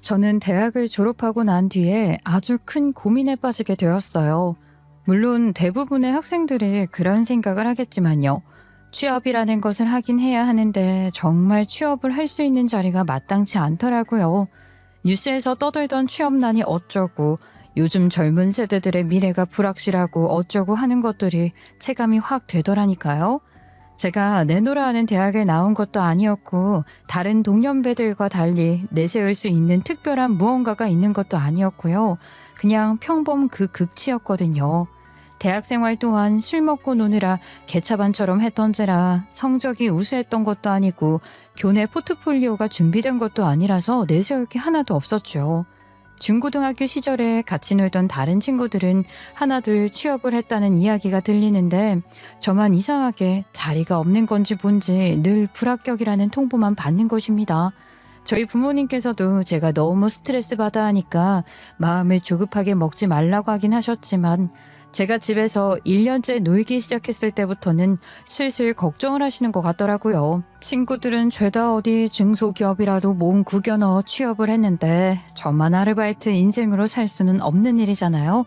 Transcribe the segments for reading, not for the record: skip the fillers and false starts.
저는 대학을 졸업하고 난 뒤에 아주 큰 고민에 빠지게 되었어요. 물론 대부분의 학생들이 그런 생각을 하겠지만요. 취업이라는 것을 하긴 해야 하는데 정말 취업을 할 수 있는 자리가 마땅치 않더라고요. 뉴스에서 떠들던 취업난이 어쩌고, 요즘 젊은 세대들의 미래가 불확실하고 어쩌고 하는 것들이 체감이 확 되더라니까요. 제가 내노라 하는 대학을 나온 것도 아니었고 다른 동년배들과 달리 내세울 수 있는 특별한 무언가가 있는 것도 아니었고요. 그냥 평범 그 극치였거든요. 대학 생활 또한 술 먹고 노느라 개차반처럼 했던지라 성적이 우수했던 것도 아니고 교내 포트폴리오가 준비된 것도 아니라서 내세울 게 하나도 없었죠. 중고등학교 시절에 같이 놀던 다른 친구들은 하나둘 취업을 했다는 이야기가 들리는데 저만 이상하게 자리가 없는 건지 뭔지 늘 불합격이라는 통보만 받는 것입니다. 저희 부모님께서도 제가 너무 스트레스 받아 하니까 마음을 조급하게 먹지 말라고 하긴 하셨지만 제가 집에서 1년째 놀기 시작했을 때부터는 슬슬 걱정을 하시는 것 같더라고요. 친구들은 죄다 어디 중소기업이라도 몸 구겨 넣어 취업을 했는데 저만 아르바이트 인생으로 살 수는 없는 일이잖아요.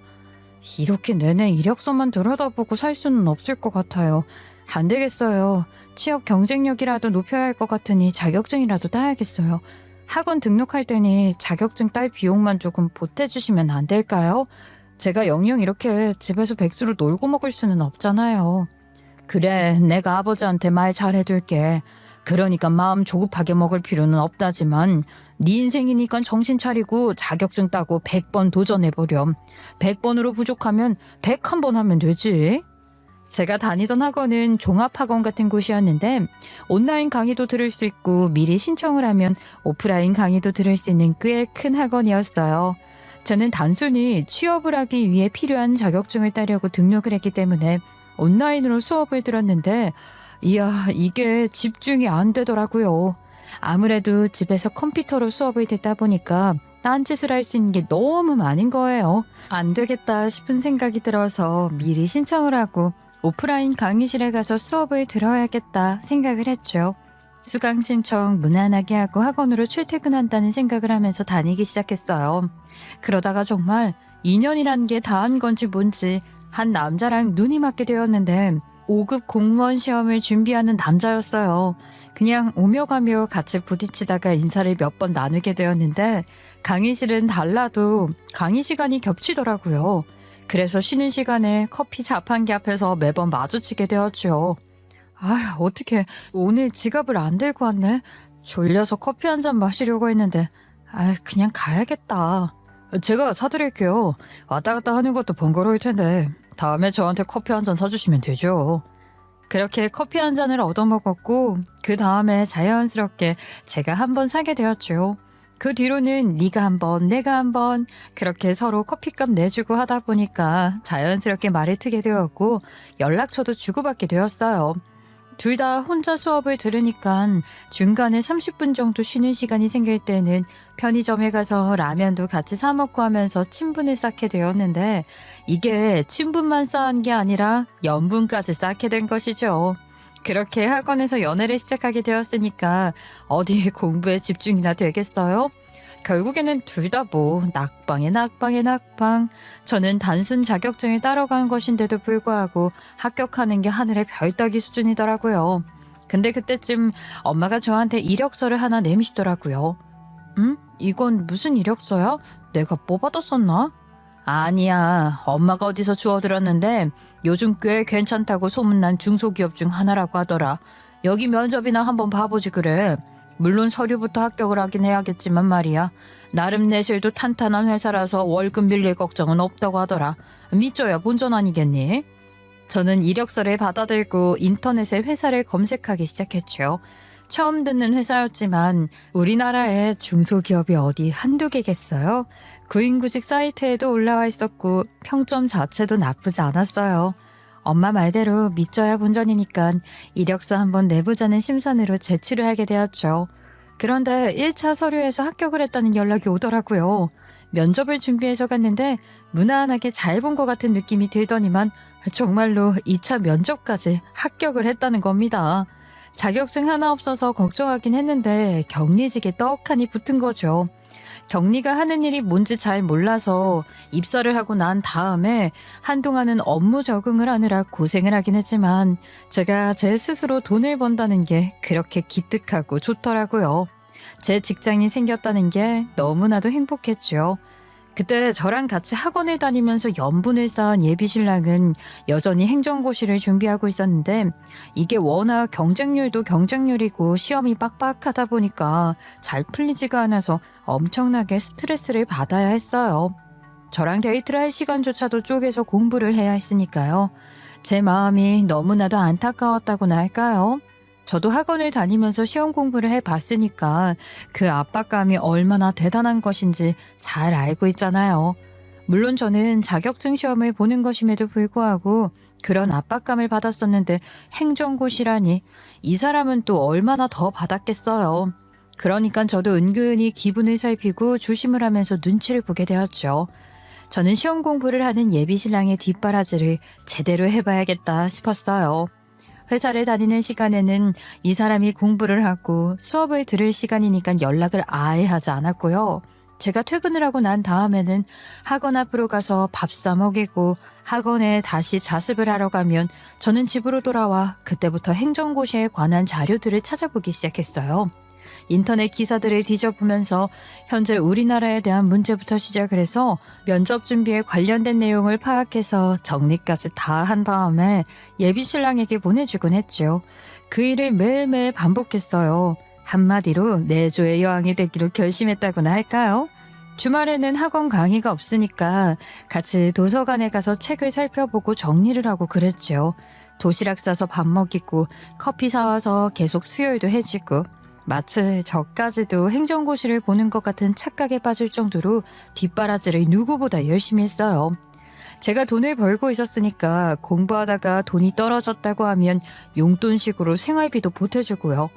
이렇게 내내 이력서만 들여다보고 살 수는 없을 것 같아요. 안 되겠어요. 취업 경쟁력이라도 높여야 할 것 같으니 자격증이라도 따야겠어요. 학원 등록할 때니 자격증 딸 비용만 조금 보태주시면 안 될까요? 제가 영영 이렇게 집에서 백수로 놀고 먹을 수는 없잖아요. 그래, 내가 아버지한테 말 잘해둘게. 그러니까 마음 조급하게 먹을 필요는 없다지만 네 인생이니까 정신 차리고 자격증 따고 100번 도전해보렴. 100번으로 부족하면 101번 하면 되지. 제가 다니던 학원은 종합학원 같은 곳이었는데 온라인 강의도 들을 수 있고 미리 신청을 하면 오프라인 강의도 들을 수 있는 꽤 큰 학원이었어요. 저는 단순히 취업을 하기 위해 필요한 자격증을 따려고 등록을 했기 때문에 온라인으로 수업을 들었는데 이야, 이게 집중이 안 되더라고요. 아무래도 집에서 컴퓨터로 수업을 듣다 보니까 딴짓을 할 수 있는 게 너무 많은 거예요. 안 되겠다 싶은 생각이 들어서 미리 신청을 하고 오프라인 강의실에 가서 수업을 들어야겠다 생각을 했죠. 수강 신청 무난하게 하고 학원으로 출퇴근한다는 생각을 하면서 다니기 시작했어요. 그러다가 정말 인연이란 게 다한 건지 뭔지 한 남자랑 눈이 맞게 되었는데 5급 공무원 시험을 준비하는 남자였어요. 그냥 오며 가며 같이 부딪히다가 인사를 몇 번 나누게 되었는데 강의실은 달라도 강의 시간이 겹치더라고요. 그래서 쉬는 시간에 커피 자판기 앞에서 매번 마주치게 되었죠. 아, 어떡해. 오늘 지갑을 안 들고 왔네. 졸려서 커피 한 잔 마시려고 했는데 그냥 가야겠다. 제가 사드릴게요. 왔다 갔다 하는 것도 번거로울 텐데 다음에 저한테 커피 한 잔 사주시면 되죠. 그렇게 커피 한 잔을 얻어먹었고 그 다음에 자연스럽게 제가 한 번 사게 되었죠. 그 뒤로는 네가 한 번, 내가 한 번 그렇게 서로 커피값 내주고 하다 보니까 자연스럽게 말을 트게 되었고 연락처도 주고받게 되었어요. 둘 다 혼자 수업을 들으니까 중간에 30분 정도 쉬는 시간이 생길 때는 편의점에 가서 라면도 같이 사 먹고 하면서 친분을 쌓게 되었는데 이게 친분만 쌓은 게 아니라 연분까지 쌓게 된 것이죠. 그렇게 학원에서 연애를 시작하게 되었으니까 어디 공부에 집중이나 되겠어요? 결국에는 둘 다 낙방에 낙방. 저는 단순 자격증을 따러 간 것인데도 불구하고 합격하는 게 하늘의 별 따기 수준이더라고요. 근데 그때쯤 엄마가 저한테 이력서를 하나 내미시더라고요. 응? 이건 무슨 이력서야? 내가 뽑아뒀었나? 아니야. 엄마가 어디서 주워들었는데 요즘 꽤 괜찮다고 소문난 중소기업 중 하나라고 하더라. 여기 면접이나 한번 봐보지 그래. 물론 서류부터 합격을 하긴 해야겠지만 말이야. 나름 내실도 탄탄한 회사라서 월급 밀릴 걱정은 없다고 하더라. 믿져야 본전 아니겠니? 저는 이력서를 받아들고 인터넷에 회사를 검색하기 시작했죠. 처음 듣는 회사였지만 우리나라에 중소기업이 어디 한두 개겠어요? 구인구직 사이트에도 올라와 있었고 평점 자체도 나쁘지 않았어요. 엄마 말대로 믿져야 본전이니까 이력서 한번 내보자는 심산으로 제출을 하게 되었죠. 그런데 1차 서류에서 합격을 했다는 연락이 오더라고요. 면접을 준비해서 갔는데 무난하게 잘 본 것 같은 느낌이 들더니만 정말로 2차 면접까지 합격을 했다는 겁니다. 자격증 하나 없어서 걱정하긴 했는데 격리직에 떡하니 붙은 거죠. 경리가 하는 일이 뭔지 잘 몰라서 입사를 하고 난 다음에 한동안은 업무 적응을 하느라 고생을 하긴 했지만 제가 제 스스로 돈을 번다는 게 그렇게 기특하고 좋더라고요. 제 직장이 생겼다는 게 너무나도 행복했죠. 그때 저랑 같이 학원을 다니면서 연분을 쌓은 예비신랑은 여전히 행정고시를 준비하고 있었는데 이게 워낙 경쟁률도 경쟁률이고 시험이 빡빡하다 보니까 잘 풀리지가 않아서 엄청나게 스트레스를 받아야 했어요. 저랑 데이트를 할 시간조차도 쪼개서 공부를 해야 했으니까요. 제 마음이 너무나도 안타까웠다고나 할까요? 저도 학원을 다니면서 시험 공부를 해봤으니까 그 압박감이 얼마나 대단한 것인지 잘 알고 있잖아요. 물론 저는 자격증 시험을 보는 것임에도 불구하고 그런 압박감을 받았었는데 행정고시라니 이 사람은 또 얼마나 더 받았겠어요. 그러니까 저도 은근히 기분을 살피고 조심을 하면서 눈치를 보게 되었죠. 저는 시험 공부를 하는 예비신랑의 뒷바라지를 제대로 해봐야겠다 싶었어요. 회사를 다니는 시간에는 이 사람이 공부를 하고 수업을 들을 시간이니까 연락을 아예 하지 않았고요. 제가 퇴근을 하고 난 다음에는 학원 앞으로 가서 밥 사 먹이고 학원에 다시 자습을 하러 가면 저는 집으로 돌아와 그때부터 행정고시에 관한 자료들을 찾아보기 시작했어요. 인터넷 기사들을 뒤져보면서 현재 우리나라에 대한 문제부터 시작을 해서 면접 준비에 관련된 내용을 파악해서 정리까지 다 한 다음에 예비신랑에게 보내주곤 했죠. 그 일을 매일매일 반복했어요. 한마디로 내조의 여왕이 되기로 결심했다고나 할까요? 주말에는 학원 강의가 없으니까 같이 도서관에 가서 책을 살펴보고 정리를 하고 그랬죠. 도시락 싸서 밥 먹이고 커피 사와서 계속 수요일도 해주고 마치 저까지도 행정고시를 보는 것 같은 착각에 빠질 정도로 뒷바라지를 누구보다 열심히 했어요. 제가 돈을 벌고 있었으니까 공부하다가 돈이 떨어졌다고 하면 용돈식으로 생활비도 보태주고요.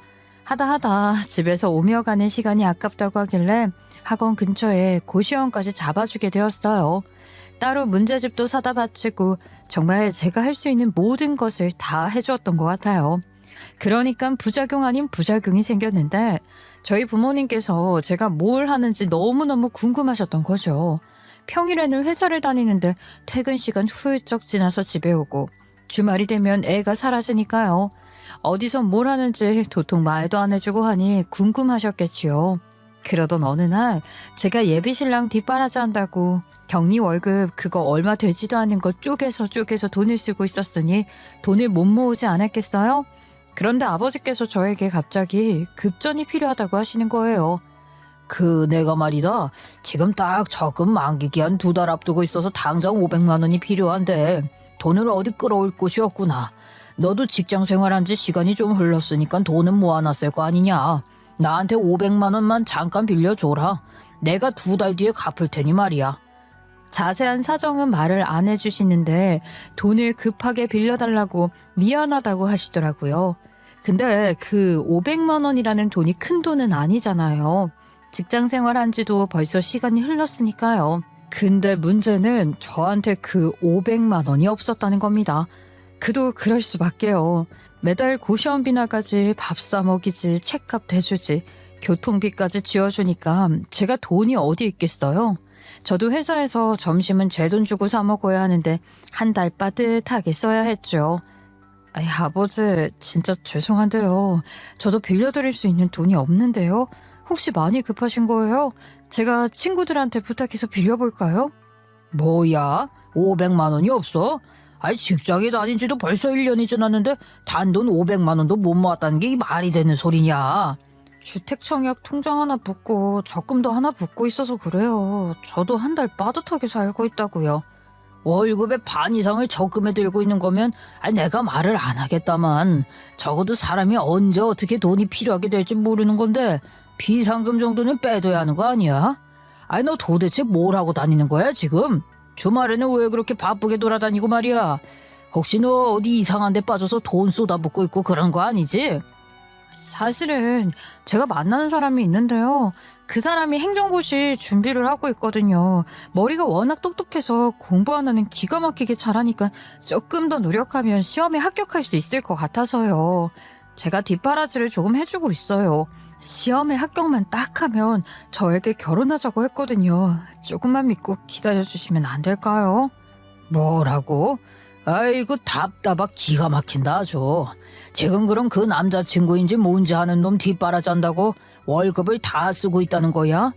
하다 집에서 오며 가는 시간이 아깝다고 하길래 학원 근처에 고시원까지 잡아주게 되었어요. 따로 문제집도 사다 바치고 정말 제가 할 수 있는 모든 것을 다 해주었던 것 같아요. 그러니까 부작용 아닌 부작용이 생겼는데 저희 부모님께서 제가 뭘 하는지 너무너무 궁금하셨던 거죠. 평일에는 회사를 다니는데 퇴근 시간 훌쩍 지나서 집에 오고 주말이 되면 애가 사라지니까요. 어디서 뭘 하는지 도통 말도 안 해주고 하니 궁금하셨겠지요. 그러던 어느 날 제가 예비신랑 뒷바라지 한다고 격리 월급 그거 얼마 되지도 않은 거 쪼개서 돈을 쓰고 있었으니 돈을 못 모으지 않았겠어요? 그런데 아버지께서 저에게 갑자기 급전이 필요하다고 하시는 거예요. 내가 말이다. 지금 딱 적금 만기 기한 2달 앞두고 있어서 당장 500만 원이 필요한데 돈을 어디 끌어올 곳이 없구나. 너도 직장 생활한 지 시간이 좀 흘렀으니까 돈은 모아놨을 거 아니냐. 나한테 500만 원만 잠깐 빌려줘라. 내가 2달 뒤에 갚을 테니 말이야. 자세한 사정은 말을 안 해주시는데 돈을 급하게 빌려달라고 미안하다고 하시더라고요. 근데 그 500만 원이라는 돈이 큰 돈은 아니잖아요. 직장 생활한 지도 벌써 시간이 흘렀으니까요. 근데 문제는 저한테 그 500만 원이 없었다는 겁니다. 그도 그럴 수밖에요. 매달 고시원비 나가지, 밥 사 먹이지, 책값 대주지, 교통비까지 쥐어주니까 제가 돈이 어디 있겠어요. 저도 회사에서 점심은 제 돈 주고 사 먹어야 하는데 한 달 빠듯하게 써야 했죠. 아버지 진짜 죄송한데요. 저도 빌려드릴 수 있는 돈이 없는데요. 혹시 많이 급하신 거예요? 제가 친구들한테 부탁해서 빌려볼까요? 뭐야? 500만 원이 없어? 직장에 다닌 지도 벌써 1년이 지났는데 단돈 500만 원도 못 모았다는 게 말이 되는 소리냐? 주택청약 통장 하나 붓고 적금도 하나 붓고 있어서 그래요. 저도 한 달 빠듯하게 살고 있다고요. 월급의 반 이상을 적금에 들고 있는 거면 내가 말을 안 하겠다만 적어도 사람이 언제 어떻게 돈이 필요하게 될지 모르는 건데 비상금 정도는 빼둬야 하는 거 아니야? 너 도대체 뭘 하고 다니는 거야 지금? 주말에는 왜 그렇게 바쁘게 돌아다니고 말이야? 혹시 너 어디 이상한 데 빠져서 돈 쏟아붓고 있고 그런 거 아니지? 사실은 제가 만나는 사람이 있는데요. 그 사람이 행정고시 준비를 하고 있거든요. 머리가 워낙 똑똑해서 공부 하나는 기가 막히게 잘하니까 조금 더 노력하면 시험에 합격할 수 있을 것 같아서요. 제가 뒷바라지를 조금 해주고 있어요. 시험에 합격만 딱 하면 저에게 결혼하자고 했거든요. 조금만 믿고 기다려주시면 안 될까요? 뭐라고? 아이고 답답하 기가 막힌다 아주. 지금 그럼 그 남자친구인지 뭔지 하는 놈 뒷바라지한다고 월급을 다 쓰고 있다는 거야?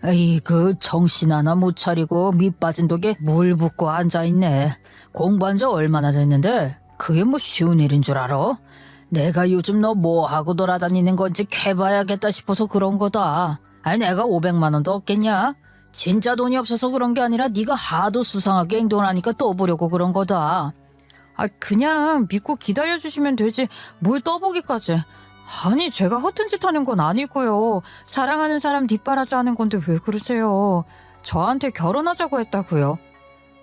에이 그 정신 하나 못 차리고 밑 빠진 독에 물 붓고 앉아있네. 공부한 지 얼마나 됐는데 그게 뭐 쉬운 일인 줄 알아? 내가 요즘 너 뭐 하고 돌아다니는 건지 캐봐야겠다 싶어서 그런 거다. 아니 내가 500만 원도 없겠냐? 진짜 돈이 없어서 그런 게 아니라 네가 하도 수상하게 행동을 하니까 떠보려고 그런 거다. 그냥 믿고 기다려주시면 되지 뭘 떠보기까지. 아니 제가 허튼 짓 하는 건 아니고요. 사랑하는 사람 뒷바라지 하는 건데 왜 그러세요? 저한테 결혼하자고 했다고요.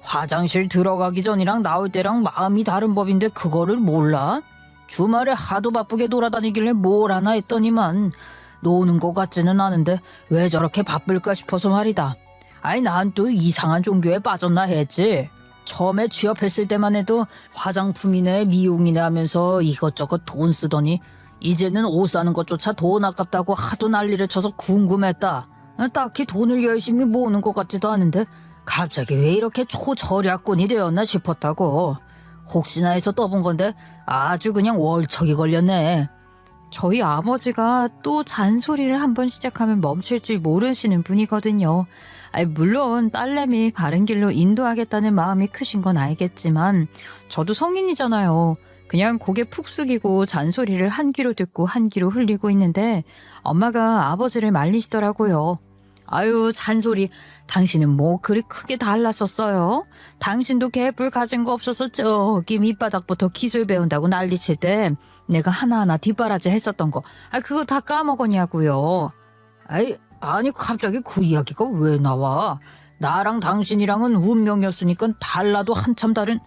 화장실 들어가기 전이랑 나올 때랑 마음이 다른 법인데 그거를 몰라? 주말에 하도 바쁘게 돌아다니길래 뭘 하나 했더니만 노는 것 같지는 않은데 왜 저렇게 바쁠까 싶어서 말이다. 아니 난 또 이상한 종교에 빠졌나 했지. 처음에 취업했을 때만 해도 화장품이네 미용이네 하면서 이것저것 돈 쓰더니 이제는 옷 사는 것조차 돈 아깝다고 하도 난리를 쳐서 궁금했다. 딱히 돈을 열심히 모으는 것 같지도 않은데 갑자기 왜 이렇게 초절약꾼이 되었나 싶었다고. 혹시나 해서 떠본 건데 아주 그냥 월척이 걸렸네. 저희 아버지가 또 잔소리를 한번 시작하면 멈출 줄 모르시는 분이거든요. 물론 딸내미 바른 길로 인도하겠다는 마음이 크신 건 알겠지만 저도 성인이잖아요. 그냥 고개 푹 숙이고 잔소리를 한 귀로 듣고 한 귀로 흘리고 있는데 엄마가 아버지를 말리시더라고요. 아유 잔소리 당신은 뭐 그리 크게 달랐었어요? 당신도 개뿔 가진 거 없어서 저기 밑바닥부터 기술 배운다고 난리칠 때 내가 하나하나 뒷바라지 했었던 거 그거 다 까먹었냐고요. 아니 갑자기 그 이야기가 왜 나와? 나랑 당신이랑은 운명이었으니까 달라도 한참 다른.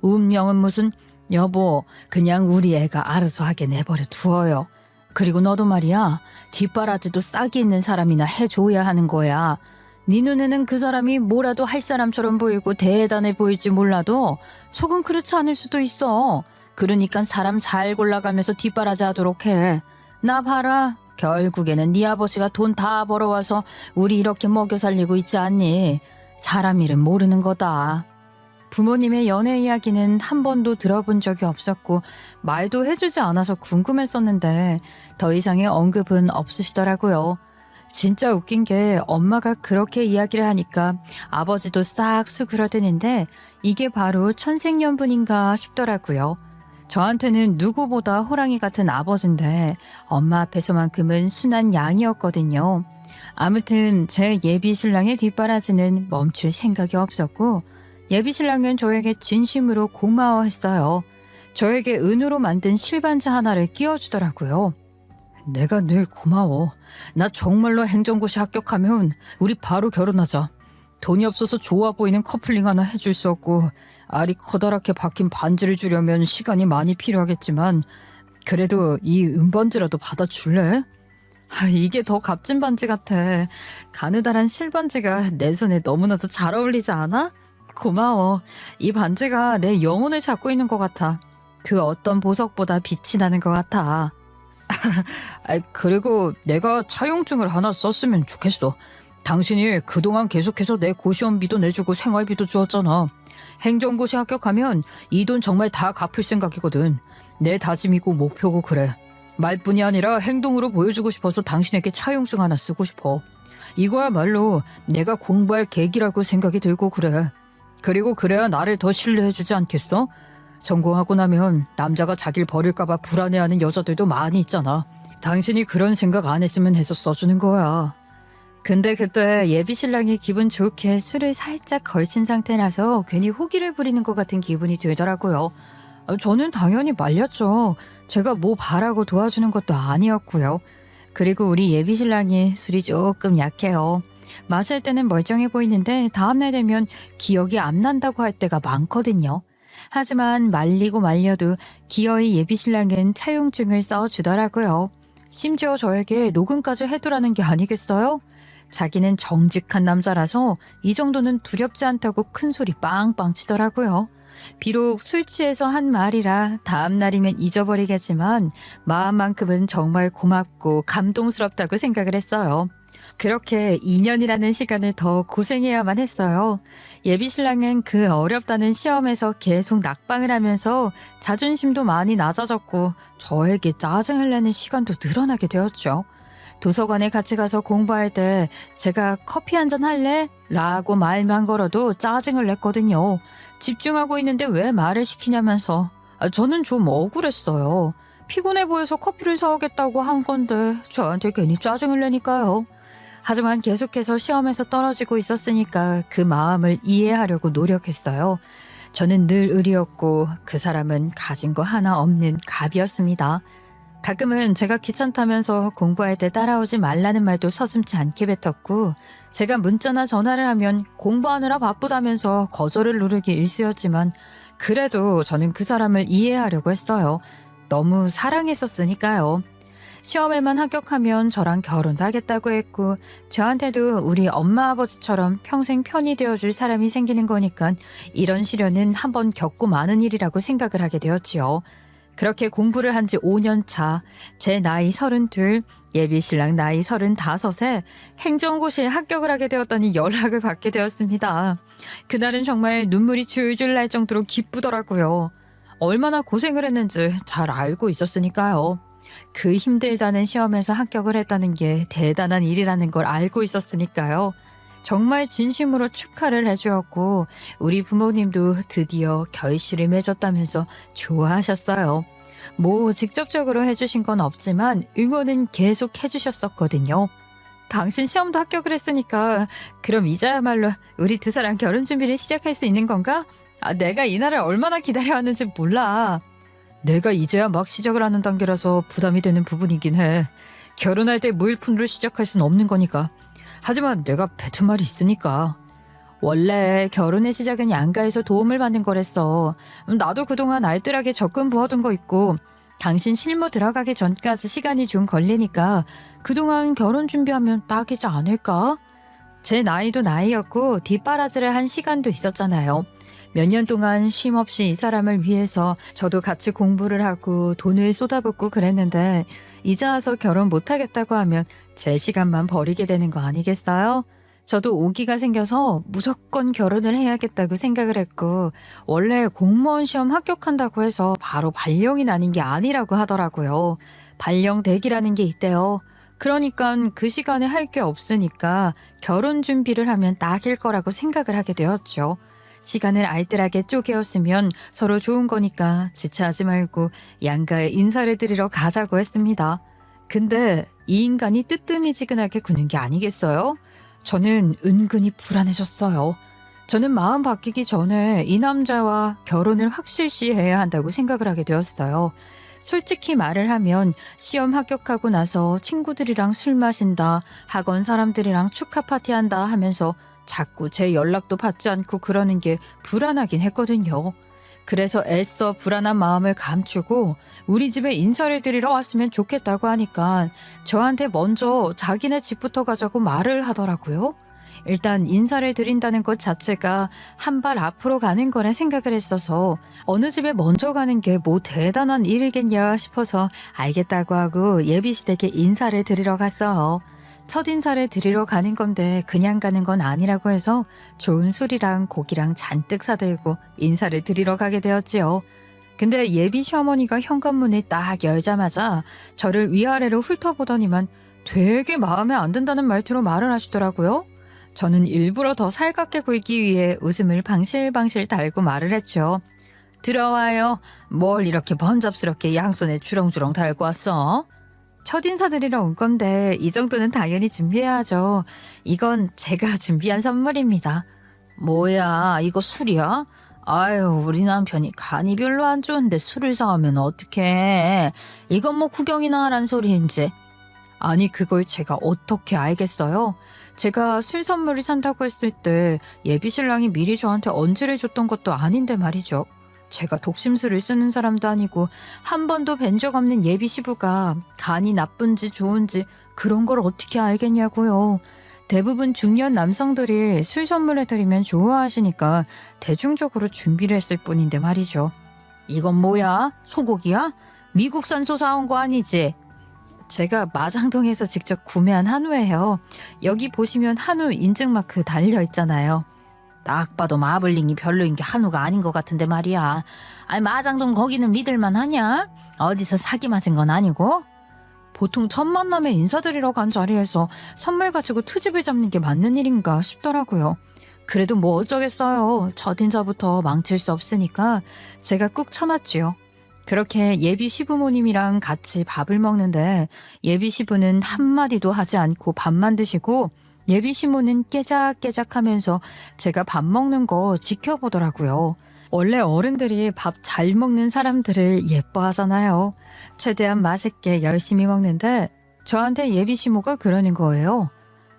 운명은 무슨. 여보 그냥 우리 애가 알아서 하게 내버려 두어요. 그리고 너도 말이야 뒷바라지도 싹이 있는 사람이나 해줘야 하는 거야. 네 눈에는 그 사람이 뭐라도 할 사람처럼 보이고 대단해 보일지 몰라도 속은 그렇지 않을 수도 있어. 그러니까 사람 잘 골라가면서 뒷바라지 하도록 해. 나 봐라 결국에는 네 아버지가 돈 다 벌어와서 우리 이렇게 먹여 살리고 있지 않니? 사람 일은 모르는 거다. 부모님의 연애 이야기는 한 번도 들어본 적이 없었고 말도 해주지 않아서 궁금했었는데 더 이상의 언급은 없으시더라고요. 진짜 웃긴 게 엄마가 그렇게 이야기를 하니까 아버지도 싹 수그러드는데 이게 바로 천생연분인가 싶더라고요. 저한테는 누구보다 호랑이 같은 아버지인데 엄마 앞에서만큼은 순한 양이었거든요. 아무튼 제 예비 신랑의 뒷바라지는 멈출 생각이 없었고 예비 신랑은 저에게 진심으로 고마워했어요. 저에게 은으로 만든 실반지 하나를 끼워주더라고요. 내가 늘 고마워. 나 정말로 행정고시 합격하면 우리 바로 결혼하자. 돈이 없어서 좋아 보이는 커플링 하나 해줄 수 없고 알이 커다랗게 박힌 반지를 주려면 시간이 많이 필요하겠지만 그래도 이 은반지라도 받아줄래? 이게 더 값진 반지 같아. 가느다란 실반지가 내 손에 너무나도 잘 어울리지 않아? 고마워. 이 반지가 내 영혼을 잡고 있는 것 같아. 그 어떤 보석보다 빛이 나는 것 같아. 그리고 내가 차용증을 하나 썼으면 좋겠어. 당신이 그동안 계속해서 내 고시원비도 내주고 생활비도 주었잖아. 행정고시 합격하면 이 돈 정말 다 갚을 생각이거든. 내 다짐이고 목표고 그래. 말뿐이 아니라 행동으로 보여주고 싶어서 당신에게 차용증 하나 쓰고 싶어. 이거야말로 내가 공부할 계기라고 생각이 들고 그래. 그리고 그래야 나를 더 신뢰해주지 않겠어? 성공하고 나면 남자가 자기를 버릴까봐 불안해하는 여자들도 많이 있잖아. 당신이 그런 생각 안 했으면 해서 써주는 거야. 근데 그때 예비 신랑이 기분 좋게 술을 살짝 걸친 상태라서 괜히 호기를 부리는 것 같은 기분이 들더라고요. 저는 당연히 말렸죠. 제가 뭐 바라고 도와주는 것도 아니었고요. 그리고 우리 예비 신랑이 술이 조금 약해요. 마실 때는 멀쩡해 보이는데 다음날 되면 기억이 안 난다고 할 때가 많거든요. 하지만 말리고 말려도 기어이 예비 신랑은 차용증을 써주더라고요. 심지어 저에게 녹음까지 해두라는 게 아니겠어요? 자기는 정직한 남자라서 이 정도는 두렵지 않다고 큰 소리 빵빵 치더라고요. 비록 술 취해서 한 말이라 다음 날이면 잊어버리겠지만 마음만큼은 정말 고맙고 감동스럽다고 생각을 했어요. 그렇게 2년이라는 시간을 더 고생해야만 했어요. 예비신랑은 그 어렵다는 시험에서 계속 낙방을 하면서 자존심도 많이 낮아졌고 저에게 짜증을 내는 시간도 늘어나게 되었죠. 도서관에 같이 가서 공부할 때 제가 커피 한잔 할래? 라고 말만 걸어도 짜증을 냈거든요. 집중하고 있는데 왜 말을 시키냐면서. 저는 좀 억울했어요. 피곤해 보여서 커피를 사오겠다고 한 건데 저한테 괜히 짜증을 내니까요. 하지만 계속해서 시험에서 떨어지고 있었으니까 그 마음을 이해하려고 노력했어요. 저는 늘 을이었고 그 사람은 가진 거 하나 없는 갑이었습니다. 가끔은 제가 귀찮다면서 공부할 때 따라오지 말라는 말도 서슴지 않게 뱉었고 제가 문자나 전화를 하면 공부하느라 바쁘다면서 거절을 누르기 일쑤였지만 그래도 저는 그 사람을 이해하려고 했어요. 너무 사랑했었으니까요. 시험에만 합격하면 저랑 결혼도 하겠다고 했고 저한테도 우리 엄마 아버지처럼 평생 편이 되어줄 사람이 생기는 거니까 이런 시련은 한번 겪고 마는 일이라고 생각을 하게 되었지요. 그렇게 공부를 한 지 5년 차, 제 나이 32, 예비신랑 나이 35에 행정고시에 합격을 하게 되었다니 연락을 받게 되었습니다. 그날은 정말 눈물이 줄줄 날 정도로 기쁘더라고요. 얼마나 고생을 했는지 잘 알고 있었으니까요. 그 힘들다는 시험에서 합격을 했다는 게 대단한 일이라는 걸 알고 있었으니까요. 정말 진심으로 축하를 해주었고 우리 부모님도 드디어 결실을 맺었다면서 좋아하셨어요. 뭐 직접적으로 해주신 건 없지만 응원은 계속 해주셨었거든요. 당신 시험도 합격을 했으니까 그럼 이제야말로 우리 두 사람 결혼 준비를 시작할 수 있는 건가? 내가 이 날을 얼마나 기다려왔는지 몰라. 내가 이제야 막 시작을 하는 단계라서 부담이 되는 부분이긴 해. 결혼할 때 무일푼으로 시작할 순 없는 거니까. 하지만 내가 뱉은 말이 있으니까. 원래 결혼의 시작은 양가에서 도움을 받는 거랬어. 나도 그동안 알뜰하게 적금 부어둔 거 있고 당신 실무 들어가기 전까지 시간이 좀 걸리니까 그동안 결혼 준비하면 딱이지 않을까? 제 나이도 나이였고 뒷바라지를 한 시간도 있었잖아요. 몇 년 동안 쉼 없이 이 사람을 위해서 저도 같이 공부를 하고 돈을 쏟아붓고 그랬는데 이제 와서 결혼 못하겠다고 하면 제 시간만 버리게 되는 거 아니겠어요? 저도 오기가 생겨서 무조건 결혼을 해야겠다고 생각을 했고 원래 공무원 시험 합격한다고 해서 바로 발령이 나는 게 아니라고 하더라고요. 발령대기라는 게 있대요. 그러니까 그 시간에 할 게 없으니까 결혼 준비를 하면 딱일 거라고 생각을 하게 되었죠. 시간을 알뜰하게 쪼개었으면 서로 좋은 거니까 지체하지 말고 양가에 인사를 드리러 가자고 했습니다. 근데 이 인간이 뜨뜨미지근하게 구는 게 아니겠어요? 저는 은근히 불안해졌어요. 저는 마음 바뀌기 전에 이 남자와 결혼을 확실시해야 한다고 생각을 하게 되었어요. 솔직히 말을 하면 시험 합격하고 나서 친구들이랑 술 마신다, 학원 사람들이랑 축하 파티한다 하면서 자꾸 제 연락도 받지 않고 그러는 게 불안하긴 했거든요. 그래서 애써 불안한 마음을 감추고 우리 집에 인사를 드리러 왔으면 좋겠다고 하니까 저한테 먼저 자기네 집부터 가자고 말을 하더라고요. 일단 인사를 드린다는 것 자체가 한 발 앞으로 가는 거라 생각을 했어서 어느 집에 먼저 가는 게 뭐 대단한 일이겠냐 싶어서 알겠다고 하고 예비시댁에 인사를 드리러 갔어요. 첫 인사를 드리러 가는 건데 그냥 가는 건 아니라고 해서 좋은 술이랑 고기랑 잔뜩 사들고 인사를 드리러 가게 되었지요. 근데 예비 시어머니가 현관문을 딱 열자마자 저를 위아래로 훑어보더니만 되게 마음에 안 든다는 말투로 말을 하시더라고요. 저는 일부러 더 살갑게 보이기 위해 웃음을 방실방실 달고 말을 했죠. 들어와요. 뭘 이렇게 번잡스럽게 양손에 주렁주렁 달고 왔어? 첫인사 드리러 온 건데 이 정도는 당연히 준비해야죠. 이건 제가 준비한 선물입니다. 뭐야, 이거 술이야? 아유, 우리 남편이 간이 별로 안 좋은데 술을 사오면 어떡해. 이건 뭐 구경이나 하란 소리인지. 아니, 그걸 제가 어떻게 알겠어요? 제가 술 선물을 산다고 했을 때 예비신랑이 미리 저한테 언지를 줬던 것도 아닌데 말이죠. 제가 독심술을 쓰는 사람도 아니고 한 번도 뵌 적 없는 예비 시부가 간이 나쁜지 좋은지 그런 걸 어떻게 알겠냐고요. 대부분 중년 남성들이 술 선물해드리면 좋아하시니까 대중적으로 준비를 했을 뿐인데 말이죠. 이건 뭐야? 소고기야? 미국산 소 사온 거 아니지? 제가 마장동에서 직접 구매한 한우예요. 여기 보시면 한우 인증마크 달려 있잖아요. 딱 봐도 마블링이 별로인 게 한우가 아닌 것 같은데 말이야. 아니 마장동 거기는 믿을만 하냐? 어디서 사기 맞은 건 아니고? 보통 첫 만남에 인사드리러 간 자리에서 선물 가지고 트집을 잡는 게 맞는 일인가 싶더라고요. 그래도 뭐 어쩌겠어요. 첫인사부터 망칠 수 없으니까 제가 꾹 참았지요. 그렇게 예비 시부모님이랑 같이 밥을 먹는데 예비 시부는 한마디도 하지 않고 밥만 드시고 예비 시모는 깨작깨작 하면서 제가 밥 먹는 거 지켜보더라고요. 원래 어른들이 밥 잘 먹는 사람들을 예뻐하잖아요. 최대한 맛있게 열심히 먹는데 저한테 예비 시모가 그러는 거예요.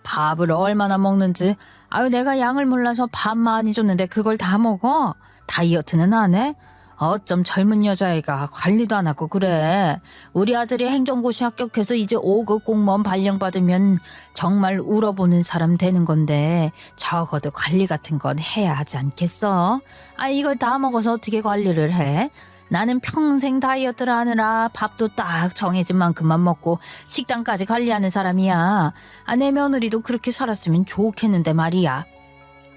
밥을 얼마나 먹는지. 아유 내가 양을 몰라서 밥 많이 줬는데 그걸 다 먹어? 다이어트는 안 해? 어쩜 젊은 여자애가 관리도 안 하고 그래. 우리 아들이 행정고시 합격해서 이제 5급 공무원 발령받으면 정말 울어보는 사람 되는 건데 적어도 관리 같은 건 해야 하지 않겠어? 아 이걸 다 먹어서 어떻게 관리를 해? 나는 평생 다이어트를 하느라 밥도 딱 정해진 만큼만 먹고 식단까지 관리하는 사람이야. 아, 내 며느리도 그렇게 살았으면 좋겠는데 말이야.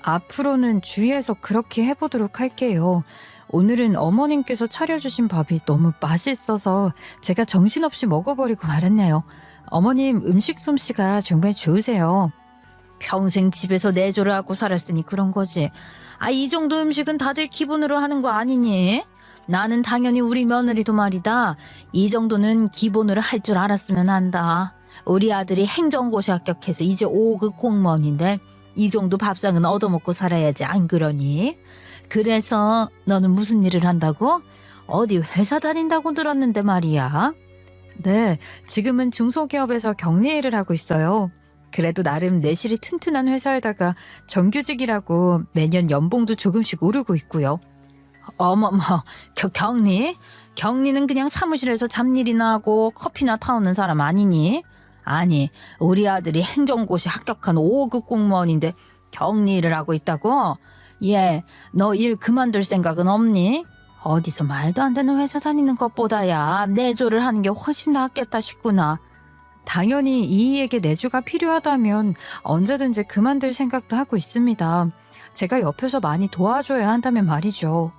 앞으로는 주위에서 그렇게 해보도록 할게요. 오늘은 어머님께서 차려주신 밥이 너무 맛있어서 제가 정신없이 먹어버리고 말았네요. 어머님 음식 솜씨가 정말 좋으세요. 평생 집에서 내조를 하고 살았으니 그런 거지. 아, 이 정도 음식은 다들 기본으로 하는 거 아니니? 나는 당연히 우리 며느리도 말이다. 이 정도는 기본으로 할 줄 알았으면 한다. 우리 아들이 행정고시 합격해서 이제 5급 공무원인데 이 정도 밥상은 얻어먹고 살아야지 안 그러니? 그래서 너는 무슨 일을 한다고? 어디 회사 다닌다고 들었는데 말이야. 네, 지금은 중소기업에서 격리 일을 하고 있어요. 그래도 나름 내실이 튼튼한 회사에다가 정규직이라고 매년 연봉도 조금씩 오르고 있고요. 어머머, 격리? 격리는 그냥 사무실에서 잡일이나 하고 커피나 타오는 사람 아니니? 아니, 우리 아들이 행정고시 합격한 5급 공무원인데 격리 일을 하고 있다고? 예, 너 일 그만둘 생각은 없니? 어디서 말도 안 되는 회사 다니는 것보다야 내조를 하는 게 훨씬 낫겠다 싶구나. 당연히 이이에게 내주가 필요하다면 언제든지 그만둘 생각도 하고 있습니다. 제가 옆에서 많이 도와줘야 한다면 말이죠.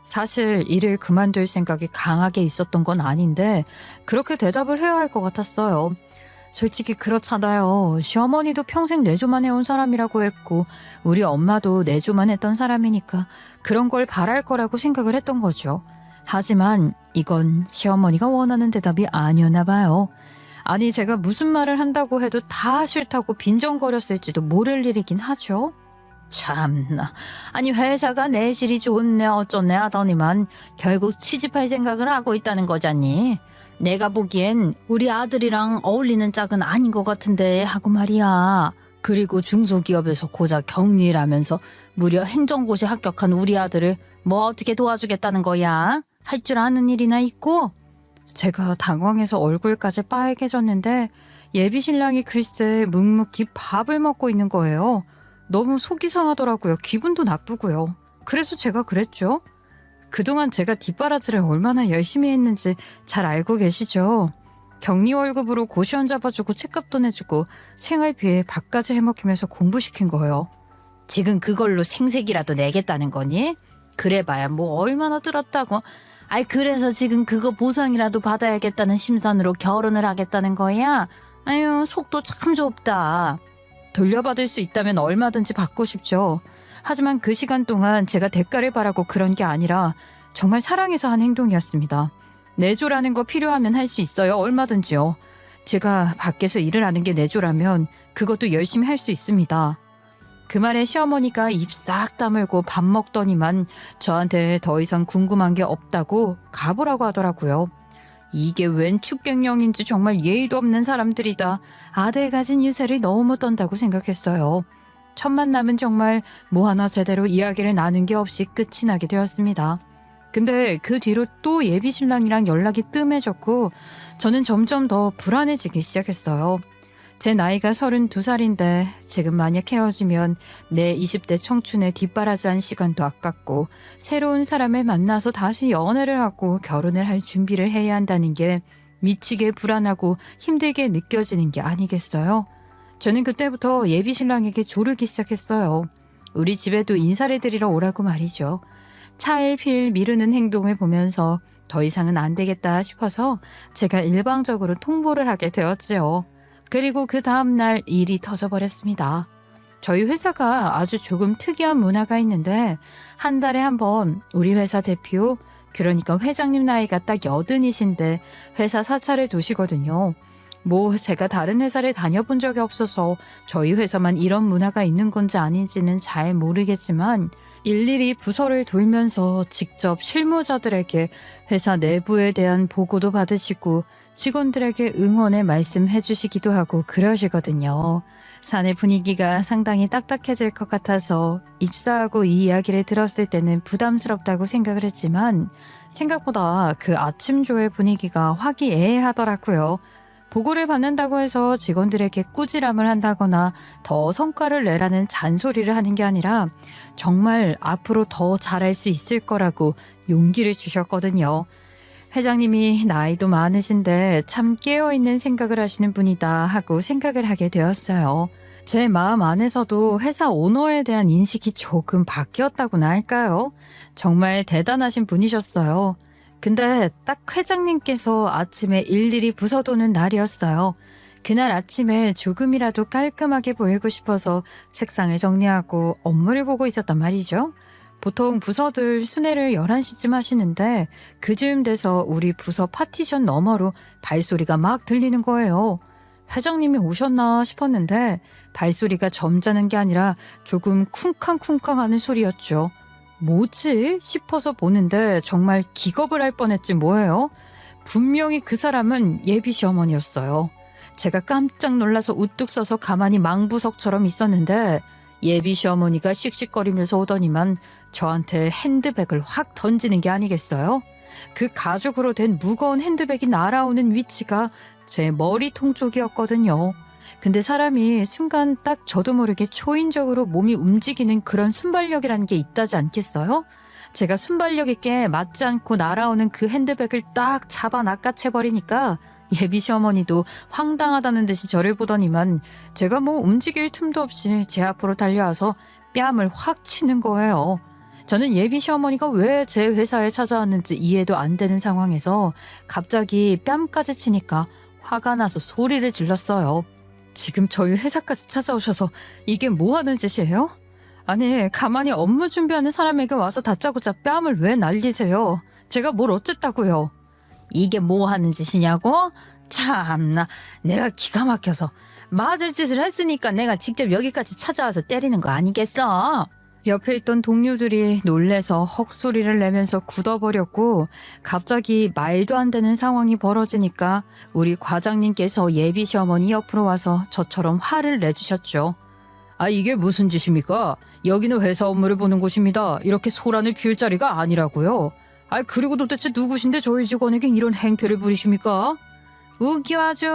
사실 일을 그만둘 생각이 강하게 있었던 건 아닌데 그렇게 대답을 해야 할 것 같았어요. 솔직히 그렇잖아요. 시어머니도 평생 내조만 해온 사람이라고 했고 우리 엄마도 내조만 했던 사람이니까 그런 걸 바랄 거라고 생각을 했던 거죠. 하지만 이건 시어머니가 원하는 대답이 아니었나 봐요. 아니 제가 무슨 말을 한다고 해도 다 싫다고 빈정거렸을지도 모를 일이긴 하죠. 참나. 아니 회사가 내실이 좋네 어쩌네 하더니만 결국 취직할 생각을 하고 있다는 거잖니. 내가 보기엔 우리 아들이랑 어울리는 짝은 아닌 것 같은데 하고 말이야. 그리고 중소기업에서 고작 격리라면서 무려 행정고시 합격한 우리 아들을 뭐 어떻게 도와주겠다는 거야? 할 줄 아는 일이나 있고? 제가 당황해서 얼굴까지 빨개졌는데 예비 신랑이 글쎄 묵묵히 밥을 먹고 있는 거예요. 너무 속이 상하더라고요. 기분도 나쁘고요. 그래서 제가 그랬죠. 그동안 제가 뒷바라지를 얼마나 열심히 했는지 잘 알고 계시죠? 격리 월급으로 고시원 잡아주고 책값도 내주고 생활비에 밥까지 해먹이면서 공부시킨 거예요. 지금 그걸로 생색이라도 내겠다는 거니? 그래봐야 뭐 얼마나 들었다고. 아이 그래서 지금 그거 보상이라도 받아야겠다는 심산으로 결혼을 하겠다는 거야? 아유 속도 참 좁다. 돌려받을 수 있다면 얼마든지 받고 싶죠. 하지만 그 시간 동안 제가 대가를 바라고 그런 게 아니라 정말 사랑해서 한 행동이었습니다. 내조라는 거 필요하면 할 수 있어요. 얼마든지요. 제가 밖에서 일을 하는 게 내조라면 그것도 열심히 할 수 있습니다. 그 말에 시어머니가 입 싹 다물고 밥 먹더니만 저한테 더 이상 궁금한 게 없다고 가보라고 하더라고요. 이게 웬 축객령인지 정말 예의도 없는 사람들이다. 아들 가진 유세를 너무 떤다고 생각했어요. 첫 만남은 정말 뭐 하나 제대로 이야기를 나눈 게 없이 끝이 나게 되었습니다. 근데 그 뒤로 또 예비 신랑이랑 연락이 뜸해졌고 저는 점점 더 불안해지기 시작했어요. 제 나이가 32살인데 지금 만약 헤어지면 내 20대 청춘에 뒷바라지한 시간도 아깝고 새로운 사람을 만나서 다시 연애를 하고 결혼을 할 준비를 해야 한다는 게 미치게 불안하고 힘들게 느껴지는 게 아니겠어요? 저는 그때부터 예비 신랑에게 조르기 시작했어요. 우리 집에도 인사를 드리러 오라고 말이죠. 차일피일 미루는 행동을 보면서 더 이상은 안 되겠다 싶어서 제가 일방적으로 통보를 하게 되었지요. 그리고 그 다음날 일이 터져버렸습니다. 저희 회사가 아주 조금 특이한 문화가 있는데 한 달에 한 번 우리 회사 대표, 그러니까 회장님 나이가 딱 80이신데 회사 사찰을 도시거든요. 뭐 제가 다른 회사를 다녀본 적이 없어서 저희 회사만 이런 문화가 있는 건지 아닌지는 잘 모르겠지만 일일이 부서를 돌면서 직접 실무자들에게 회사 내부에 대한 보고도 받으시고 직원들에게 응원의 말씀해 주시기도 하고 그러시거든요. 사내 분위기가 상당히 딱딱해질 것 같아서 입사하고 이 이야기를 들었을 때는 부담스럽다고 생각을 했지만 생각보다 그 아침조의 분위기가 화기애애하더라고요. 보고를 받는다고 해서 직원들에게 꾸지람을 한다거나 더 성과를 내라는 잔소리를 하는 게 아니라 정말 앞으로 더 잘할 수 있을 거라고 용기를 주셨거든요. 회장님이 나이도 많으신데 참 깨어있는 생각을 하시는 분이다 하고 생각을 하게 되었어요. 제 마음 안에서도 회사 오너에 대한 인식이 조금 바뀌었다고나 할까요? 정말 대단하신 분이셨어요. 근데 딱 회장님께서 아침에 일일이 부서 도는 날이었어요. 그날 아침에 조금이라도 깔끔하게 보이고 싶어서 책상을 정리하고 업무를 보고 있었단 말이죠. 보통 부서들 순회를 11시쯤 하시는데 그즈음 돼서 우리 부서 파티션 너머로 발소리가 막 들리는 거예요. 회장님이 오셨나 싶었는데 발소리가 점잖은 게 아니라 조금 쿵쾅쿵쾅하는 소리였죠. 뭐지? 싶어서 보는데 정말 기겁을 할 뻔했지 뭐예요. 분명히 그 사람은 예비 시어머니였어요. 제가 깜짝 놀라서 우뚝 서서 가만히 망부석처럼 있었는데 예비 시어머니가 씩씩거리면서 오더니만 저한테 핸드백을 확 던지는 게 아니겠어요? 그 가죽으로 된 무거운 핸드백이 날아오는 위치가 제 머리통 쪽이었거든요. 근데 사람이 순간 딱 저도 모르게 초인적으로 몸이 움직이는 그런 순발력이라는 게 있다지 않겠어요? 제가 순발력 있게 맞지 않고 날아오는 그 핸드백을 딱 잡아 낚아채버리니까 예비 시어머니도 황당하다는 듯이 저를 보더니만 제가 뭐 움직일 틈도 없이 제 앞으로 달려와서 뺨을 확 치는 거예요. 저는 예비 시어머니가 왜 제 회사에 찾아왔는지 이해도 안 되는 상황에서 갑자기 뺨까지 치니까 화가 나서 소리를 질렀어요. 지금 저희 회사까지 찾아오셔서 이게 뭐 하는 짓이에요? 아니, 가만히 업무 준비하는 사람에게 와서 다짜고짜 뺨을 왜 날리세요? 제가 뭘 어쨌다고요? 이게 뭐 하는 짓이냐고? 참나, 내가 기가 막혀서 맞을 짓을 했으니까 내가 직접 여기까지 찾아와서 때리는 거 아니겠어? 옆에 있던 동료들이 놀래서 헉소리를 내면서 굳어버렸고 갑자기 말도 안 되는 상황이 벌어지니까 우리 과장님께서 예비 시어머니 옆으로 와서 저처럼 화를 내주셨죠. 아, 이게 무슨 짓입니까? 여기는 회사 업무를 보는 곳입니다. 이렇게 소란을 피울 자리가 아니라고요. 아, 그리고 도대체 누구신데 저희 직원에게 이런 행패를 부리십니까? 웃겨 아주.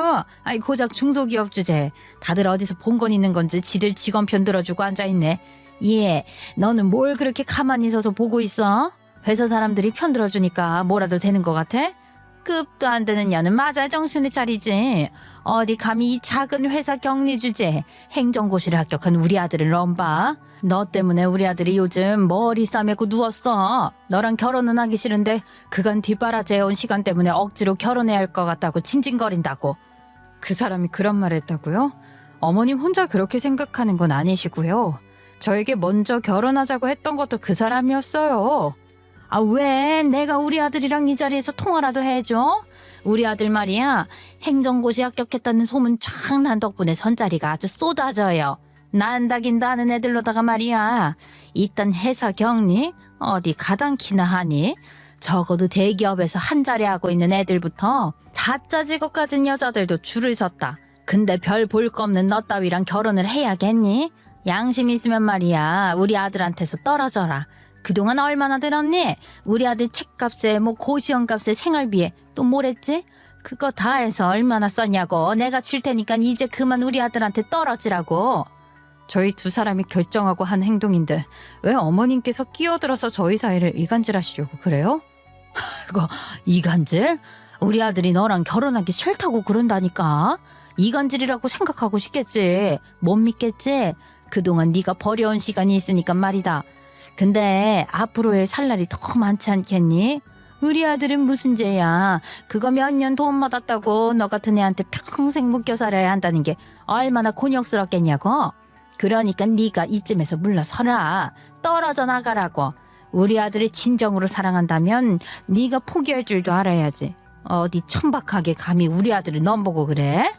아이 고작 중소기업 주제. 다들 어디서 본 건 있는 건지 지들 직원 편 들어주고 앉아있네. 예, 너는 뭘 그렇게 가만히 서서 보고 있어? 회사 사람들이 편 들어주니까 뭐라도 되는 것 같아? 급도 안 되는 년은 맞아 정신을 차리지. 어디 감히 이 작은 회사 격리 주제 행정고시를 합격한 우리 아들을 넘봐. 너 때문에 우리 아들이 요즘 머리 싸매고 누웠어. 너랑 결혼은 하기 싫은데 그간 뒷바라지해온 시간 때문에 억지로 결혼해야 할 것 같다고 징징거린다고. 그 사람이 그런 말을 했다고요? 어머님 혼자 그렇게 생각하는 건 아니시고요. 저에게 먼저 결혼하자고 했던 것도 그 사람이었어요. 아, 왜 내가 우리 아들이랑 이 자리에서 통화라도 해줘? 우리 아들 말이야, 행정고시 합격했다는 소문 쫙 난 덕분에 선자리가 아주 쏟아져요. 난다긴다 하는 애들로다가 말이야, 이딴 회사 격리 어디 가당키나 하니? 적어도 대기업에서 한 자리 하고 있는 애들부터 다짜 직업 가진 여자들도 줄을 섰다. 근데 별 볼 거 없는 너 따위랑 결혼을 해야겠니? 양심 있으면 말이야, 우리 아들한테서 떨어져라. 그동안 얼마나 들었니? 우리 아들 책값에 뭐 고시원값에 생활비에 또 뭐랬지? 그거 다 해서 얼마나 썼냐고. 내가 줄 테니까 이제 그만 우리 아들한테 떨어지라고. 저희 두 사람이 결정하고 한 행동인데 왜 어머님께서 끼어들어서 저희 사이를 이간질하시려고 그래요? 그거 이간질? 우리 아들이 너랑 결혼하기 싫다고 그런다니까. 이간질이라고 생각하고 싶겠지. 못 믿겠지? 그동안 네가 버려온 시간이 있으니까 말이다. 근데 앞으로의 살 날이 더 많지 않겠니? 우리 아들은 무슨 죄야. 그거 몇 년 돈 받았다고 너 같은 애한테 평생 묶여 살아야 한다는 게 얼마나 곤욕스럽겠냐고. 그러니까 네가 이쯤에서 물러서라. 떨어져 나가라고. 우리 아들을 진정으로 사랑한다면 네가 포기할 줄도 알아야지. 어디 천박하게 감히 우리 아들을 넘보고 그래?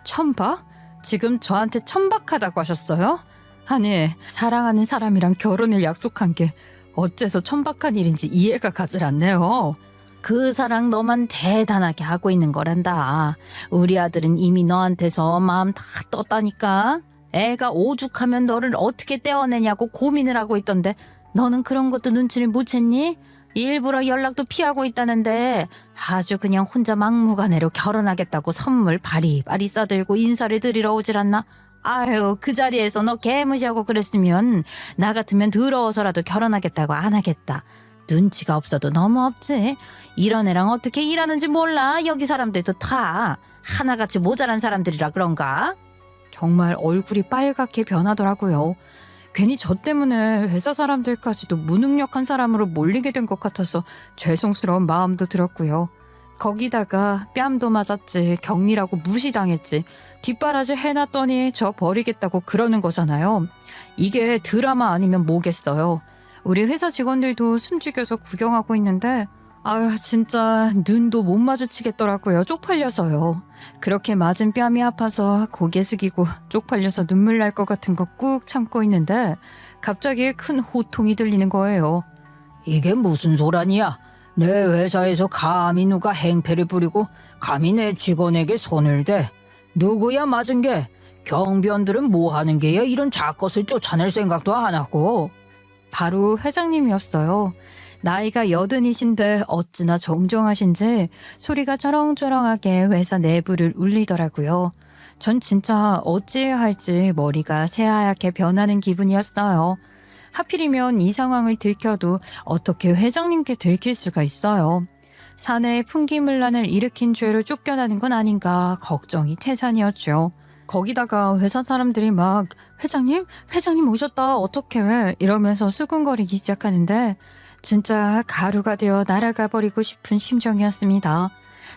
천박? 지금 저한테 천박하다고 하셨어요? 아니, 사랑하는 사람이랑 결혼을 약속한 게 어째서 천박한 일인지 이해가 가질 않네요. 그 사랑 너만 대단하게 하고 있는 거란다. 우리 아들은 이미 너한테서 마음 다 떴다니까. 애가 오죽하면 너를 어떻게 떼어내냐고 고민을 하고 있던데 너는 그런 것도 눈치를 못 챘니? 일부러 연락도 피하고 있다는데 아주 그냥 혼자 막무가내로 결혼하겠다고 선물 바리바리 싸들고 인사를 드리러 오질 않나? 아유, 그 자리에서 너 개무시하고 그랬으면 나 같으면 더러워서라도 결혼하겠다고 안 하겠다. 눈치가 없어도 너무 없지. 이런 애랑 어떻게 일하는지 몰라. 여기 사람들도 다 하나같이 모자란 사람들이라 그런가? 정말 얼굴이 빨갛게 변하더라고요. 괜히 저 때문에 회사 사람들까지도 무능력한 사람으로 몰리게 된 것 같아서 죄송스러운 마음도 들었고요. 거기다가 뺨도 맞았지, 격리라고 무시당했지, 뒷바라지 해놨더니 저 버리겠다고 그러는 거잖아요. 이게 드라마 아니면 뭐겠어요. 우리 회사 직원들도 숨죽여서 구경하고 있는데 아유, 진짜 눈도 못 마주치겠더라고요. 쪽팔려서요. 그렇게 맞은 뺨이 아파서 고개 숙이고 쪽팔려서 눈물 날 것 같은 거 꾹 참고 있는데 갑자기 큰 호통이 들리는 거예요. 이게 무슨 소란이야? 내 회사에서 감히 누가 행패를 부리고 감히 내 직원에게 손을 대. 누구야 맞은 게? 경비원들은 뭐 하는 게야? 이런 작것을 쫓아낼 생각도 안 하고. 바로 회장님이었어요. 나이가 80이신데 어찌나 정정하신지 소리가 쩌렁쩌렁하게 회사 내부를 울리더라고요. 전 진짜 어찌해야 할지 머리가 새하얗게 변하는 기분이었어요. 하필이면 이 상황을 들켜도 어떻게 회장님께 들킬 수가 있어요. 사내에 풍기문란을 일으킨 죄로 쫓겨나는 건 아닌가 걱정이 태산이었죠. 거기다가 회사 사람들이 막 회장님 오셨다 어떡해 이러면서 수군거리기 시작하는데 진짜 가루가 되어 날아가 버리고 싶은 심정이었습니다.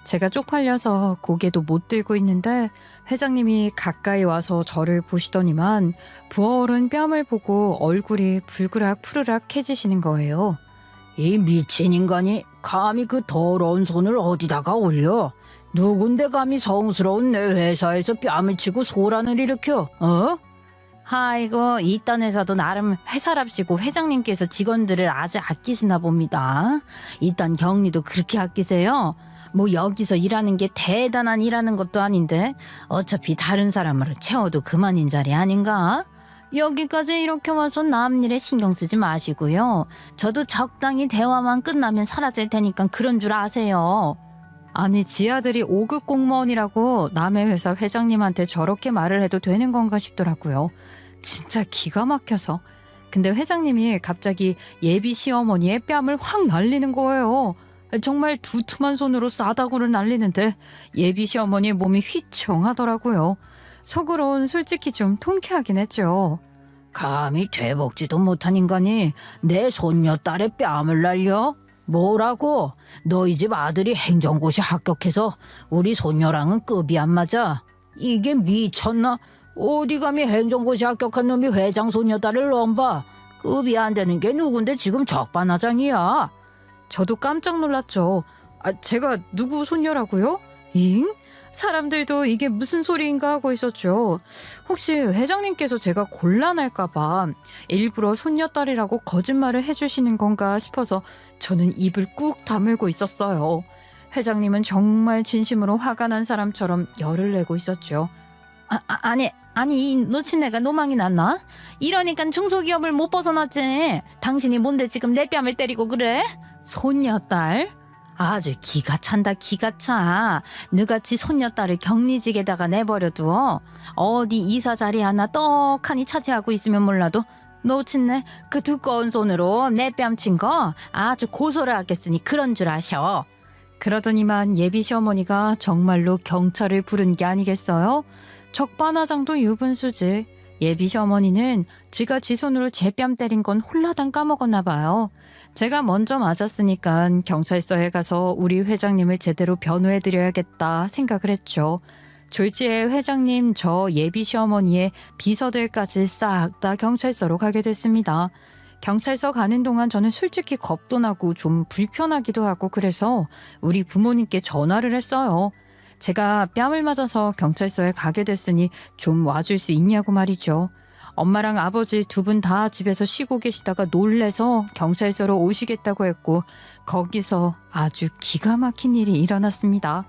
제가 쪽팔려서 고개도 못 들고 있는데 회장님이 가까이 와서 저를 보시더니만 부어오른 뺨을 보고 얼굴이 불그락 푸르락해지시는 거예요. 이 미친 인간이 감히 그 더러운 손을 어디다가 올려? 누군데 감히 성스러운 내 회사에서 뺨을 치고 소란을 일으켜? 어? 아이고, 이딴 회사도 나름 회사랍시고 회장님께서 직원들을 아주 아끼시나 봅니다. 이딴 격리도 그렇게 아끼세요? 뭐 여기서 일하는 게 대단한 일하는 것도 아닌데 어차피 다른 사람으로 채워도 그만인 자리 아닌가? 여기까지 이렇게 와서 남 일에 신경 쓰지 마시고요. 저도 적당히 대화만 끝나면 사라질 테니까 그런 줄 아세요. 아니 지 아들이 5급 공무원이라고 남의 회사 회장님한테 저렇게 말을 해도 되는 건가 싶더라고요. 진짜 기가 막혀서. 근데 회장님이 갑자기 예비 시어머니의 뺨을 확 날리는 거예요. 정말 두툼한 손으로 싸다구를 날리는데 예비 시어머니의 몸이 휘청하더라고요. 속으론 솔직히 좀 통쾌하긴 했죠. 감히 되먹지도 못한 인간이 내 손녀딸의 뺨을 날려? 뭐라고? 너희 집 아들이 행정고시 합격해서 우리 손녀랑은 급이 안 맞아. 이게 미쳤나? 어디 감히 행정고시 합격한 놈이 회장 손녀딸을 넘봐. 급이 안 되는 게 누군데 지금 적반하장이야. 저도 깜짝 놀랐죠. 제가 누구 손녀라고요? 잉? 사람들도 이게 무슨 소리인가 하고 있었죠. 혹시 회장님께서 제가 곤란할까봐 일부러 손녀딸이라고 거짓말을 해주시는 건가 싶어서 저는 입을 꾹 다물고 있었어요. 회장님은 정말 진심으로 화가 난 사람처럼 열을 내고 있었죠. 아니 놓친 애가 노망이 났나? 이러니까 중소기업을 못 벗어났지. 당신이 뭔데 지금 내 뺨을 때리고 그래? 손녀딸? 아주 기가 찬다 기가 차. 너같이 손녀딸을 격리직에다가 내버려두어 어디 이사 자리 하나 떡하니 차지하고 있으면 몰라도 놓친네 그 두꺼운 손으로 내 뺨친 거 아주 고소를 하겠으니 그런 줄 아셔. 그러더니만 예비 시어머니가 정말로 경찰을 부른 게 아니겠어요? 적반하장도 유분수지. 예비 시어머니는 지가 지 손으로 제 뺨 때린 건 홀라당 까먹었나 봐요. 제가 먼저 맞았으니까 경찰서에 가서 우리 회장님을 제대로 변호해드려야겠다 생각을 했죠. 졸지에 회장님 저 예비 시어머니의 비서들까지 싹 다 경찰서로 가게 됐습니다. 경찰서 가는 동안 저는 솔직히 겁도 나고 좀 불편하기도 하고 그래서 우리 부모님께 전화를 했어요. 제가 뺨을 맞아서 경찰서에 가게 됐으니 좀 와줄 수 있냐고 말이죠. 엄마랑 아버지 두 분 다 집에서 쉬고 계시다가 놀래서 경찰서로 오시겠다고 했고 거기서 아주 기가 막힌 일이 일어났습니다.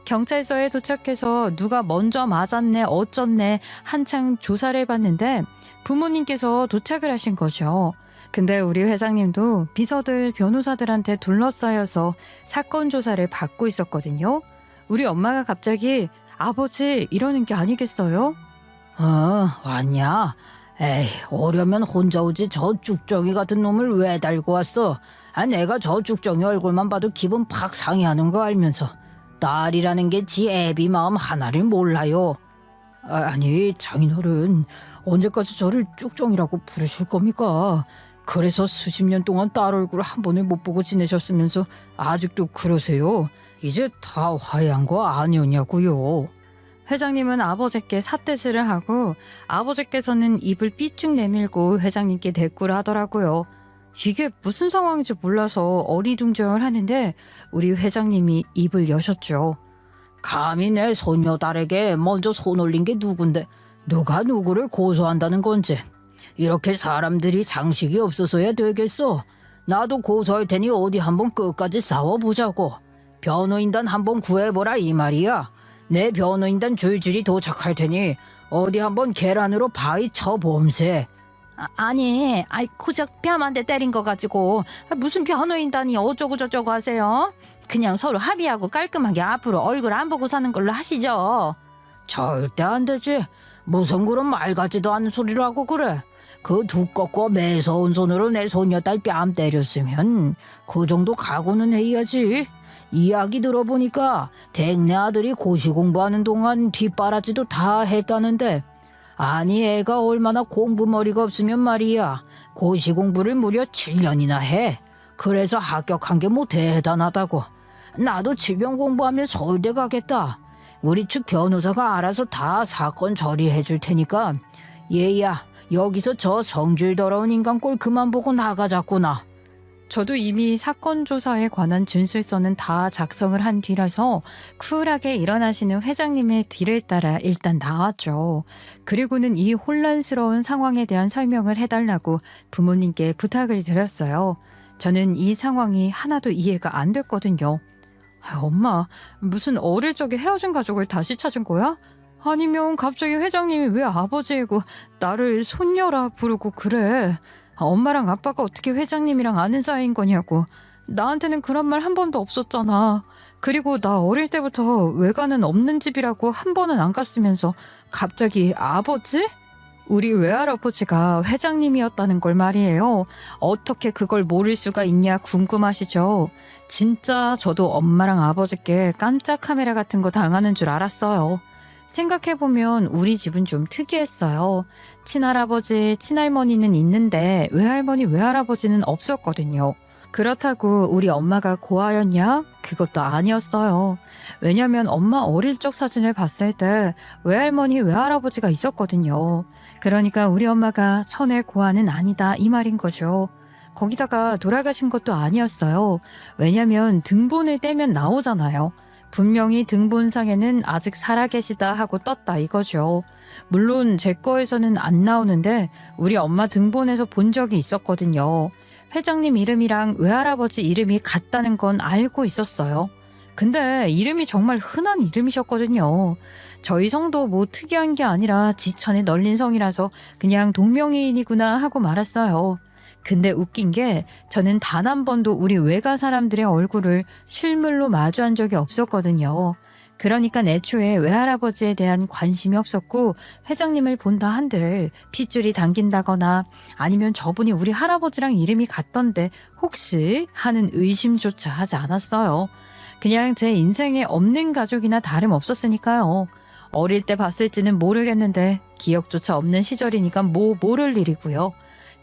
경찰서에 도착해서 누가 먼저 맞았네 어쩌네 한창 조사를 해봤는데 부모님께서 도착을 하신 거죠. 근데 우리 회장님도 비서들 변호사들한테 둘러싸여서 사건 조사를 받고 있었거든요. 우리 엄마가 갑자기 아버지 이러는 게 아니겠어요? 왔냐? 에이, 오려면 혼자 오지 저 쭉정이 같은 놈을 왜 달고 왔어? 내가 저 쭉정이 얼굴만 봐도 기분 팍 상해하는 거 알면서 딸이라는 게 지 애비 마음 하나를 몰라요. 아니, 장인어른 언제까지 저를 쭉정이라고 부르실 겁니까? 그래서 수십 년 동안 딸 얼굴 한 번을 못 보고 지내셨으면서 아직도 그러세요? 이제 다 화해한 거 아니었냐고요? 회장님은 아버지께 삿대질을 하고 아버지께서는 입을 삐쭉 내밀고 회장님께 대꾸를 하더라고요. 이게 무슨 상황인지 몰라서 어리둥절 하는데 우리 회장님이 입을 여셨죠. 감히 내 손녀 딸에게 먼저 손 올린 게 누군데 누가 누구를 고소한다는 건지. 이렇게 사람들이 상식이 없어서야 되겠어. 나도 고소할 테니 어디 한번 끝까지 싸워보자고. 변호인단 한번 구해보라 이 말이야. 내 변호인단 줄줄이 도착할 테니 어디 한번 계란으로 바위 쳐봄세. 아니 고작 뺨 한 대 때린 거 가지고 무슨 변호인단이 어쩌고 저쩌고 하세요? 그냥 서로 합의하고 깔끔하게 앞으로 얼굴 안 보고 사는 걸로 하시죠. 절대 안 되지. 무슨 그런 말 같지도 않은 소리를 하고 그래. 그 두껍고 매서운 손으로 내 손녀딸 뺨 때렸으면 그 정도 각오는 해야지. 이야기 들어보니까 댁내 아들이 고시 공부하는 동안 뒷바라지도 다 했다는데 아니 애가 얼마나 공부머리가 없으면 말이야. 고시 공부를 무려 7년이나 해. 그래서 합격한 게 뭐 대단하다고. 나도 질병 공부하면 서울대 가겠다. 우리 측 변호사가 알아서 다 사건 처리해 줄 테니까 얘야 여기서 저 성질 더러운 인간 꼴 그만 보고 나가자꾸나. 저도 이미 사건 조사에 관한 진술서는 다 작성을 한 뒤라서 쿨하게 일어나시는 회장님의 뒤를 따라 일단 나왔죠. 그리고는 이 혼란스러운 상황에 대한 설명을 해달라고 부모님께 부탁을 드렸어요. 저는 이 상황이 하나도 이해가 안 됐거든요. 엄마, 무슨 어릴 적에 헤어진 가족을 다시 찾은 거야? 아니면 갑자기 회장님이 왜 아버지이고 나를 손녀라 부르고 그래? 엄마랑 아빠가 어떻게 회장님이랑 아는 사이인 거냐고. 나한테는 그런 말 한 번도 없었잖아. 그리고 나 어릴 때부터 외가는 없는 집이라고 한 번은 안 갔으면서 갑자기 아버지? 우리 외할아버지가 회장님이었다는 걸 말이에요. 어떻게 그걸 모를 수가 있냐 궁금하시죠? 진짜 저도 엄마랑 아버지께 깜짝 카메라 같은 거 당하는 줄 알았어요. 생각해보면 우리 집은 좀 특이했어요. 친할아버지, 친할머니는 있는데 외할머니, 외할아버지는 없었거든요. 그렇다고 우리 엄마가 고아였냐? 그것도 아니었어요. 왜냐면 엄마 어릴 적 사진을 봤을 때 외할머니, 외할아버지가 있었거든요. 그러니까 우리 엄마가 천의 고아는 아니다 이 말인 거죠. 거기다가 돌아가신 것도 아니었어요. 왜냐면 등본을 떼면 나오잖아요. 분명히 등본상에는 아직 살아계시다 하고 떴다 이거죠. 물론 제 거에서는 안 나오는데 우리 엄마 등본에서 본 적이 있었거든요. 회장님 이름이랑 외할아버지 이름이 같다는 건 알고 있었어요. 근데 이름이 정말 흔한 이름이셨거든요. 저희 성도 뭐 특이한 게 아니라 지천에 널린 성이라서 그냥 동명이인이구나 하고 말았어요. 근데 웃긴 게 저는 단 한 번도 우리 외가 사람들의 얼굴을 실물로 마주한 적이 없었거든요. 그러니까 애초에 외할아버지에 대한 관심이 없었고 회장님을 본다 한들 핏줄이 당긴다거나 아니면 저분이 우리 할아버지랑 이름이 같던데 혹시 하는 의심조차 하지 않았어요. 그냥 제 인생에 없는 가족이나 다름없었으니까요. 어릴 때 봤을지는 모르겠는데 기억조차 없는 시절이니까 모를 일이고요.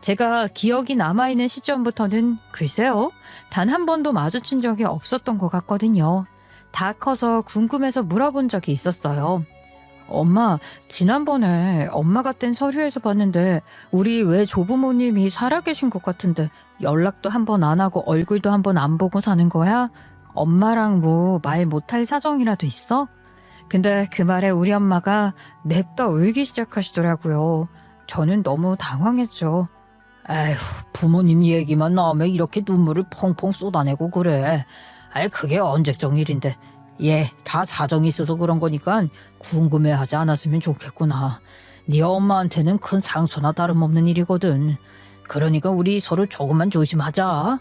제가 기억이 남아있는 시점부터는 글쎄요. 단 한 번도 마주친 적이 없었던 것 같거든요. 다 커서 궁금해서 물어본 적이 있었어요. 엄마, 지난번에 엄마가 뗀 서류에서 봤는데 우리 외조부모님이 살아계신 것 같은데 연락도 한 번 안 하고 얼굴도 한 번 안 보고 사는 거야? 엄마랑 뭐 말 못할 사정이라도 있어? 근데 그 말에 우리 엄마가 냅다 울기 시작하시더라고요. 저는 너무 당황했죠. 에휴, 부모님 얘기만 나오면 이렇게 눈물을 펑펑 쏟아내고 그래. 아이, 그게 언제적 일인데. 예, 다 사정이 있어서 그런 거니까 궁금해하지 않았으면 좋겠구나. 네 엄마한테는 큰 상처나 다름없는 일이거든. 그러니까 우리 서로 조금만 조심하자.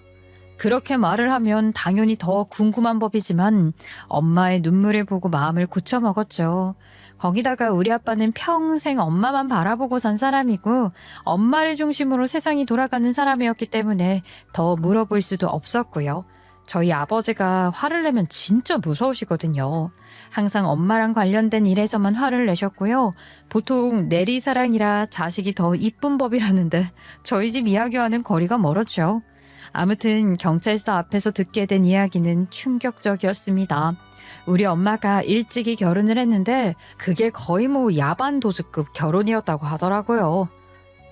그렇게 말을 하면 당연히 더 궁금한 법이지만 엄마의 눈물을 보고 마음을 고쳐먹었죠. 거기다가 우리 아빠는 평생 엄마만 바라보고 산 사람이고 엄마를 중심으로 세상이 돌아가는 사람이었기 때문에 더 물어볼 수도 없었고요. 저희 아버지가 화를 내면 진짜 무서우시거든요. 항상 엄마랑 관련된 일에서만 화를 내셨고요. 보통 내리사랑이라 자식이 더 이쁜 법이라는데 저희 집 이야기와는 거리가 멀었죠. 아무튼 경찰서 앞에서 듣게 된 이야기는 충격적이었습니다. 우리 엄마가 일찍이 결혼을 했는데 그게 거의 야반 도주급 결혼이었다고 하더라고요.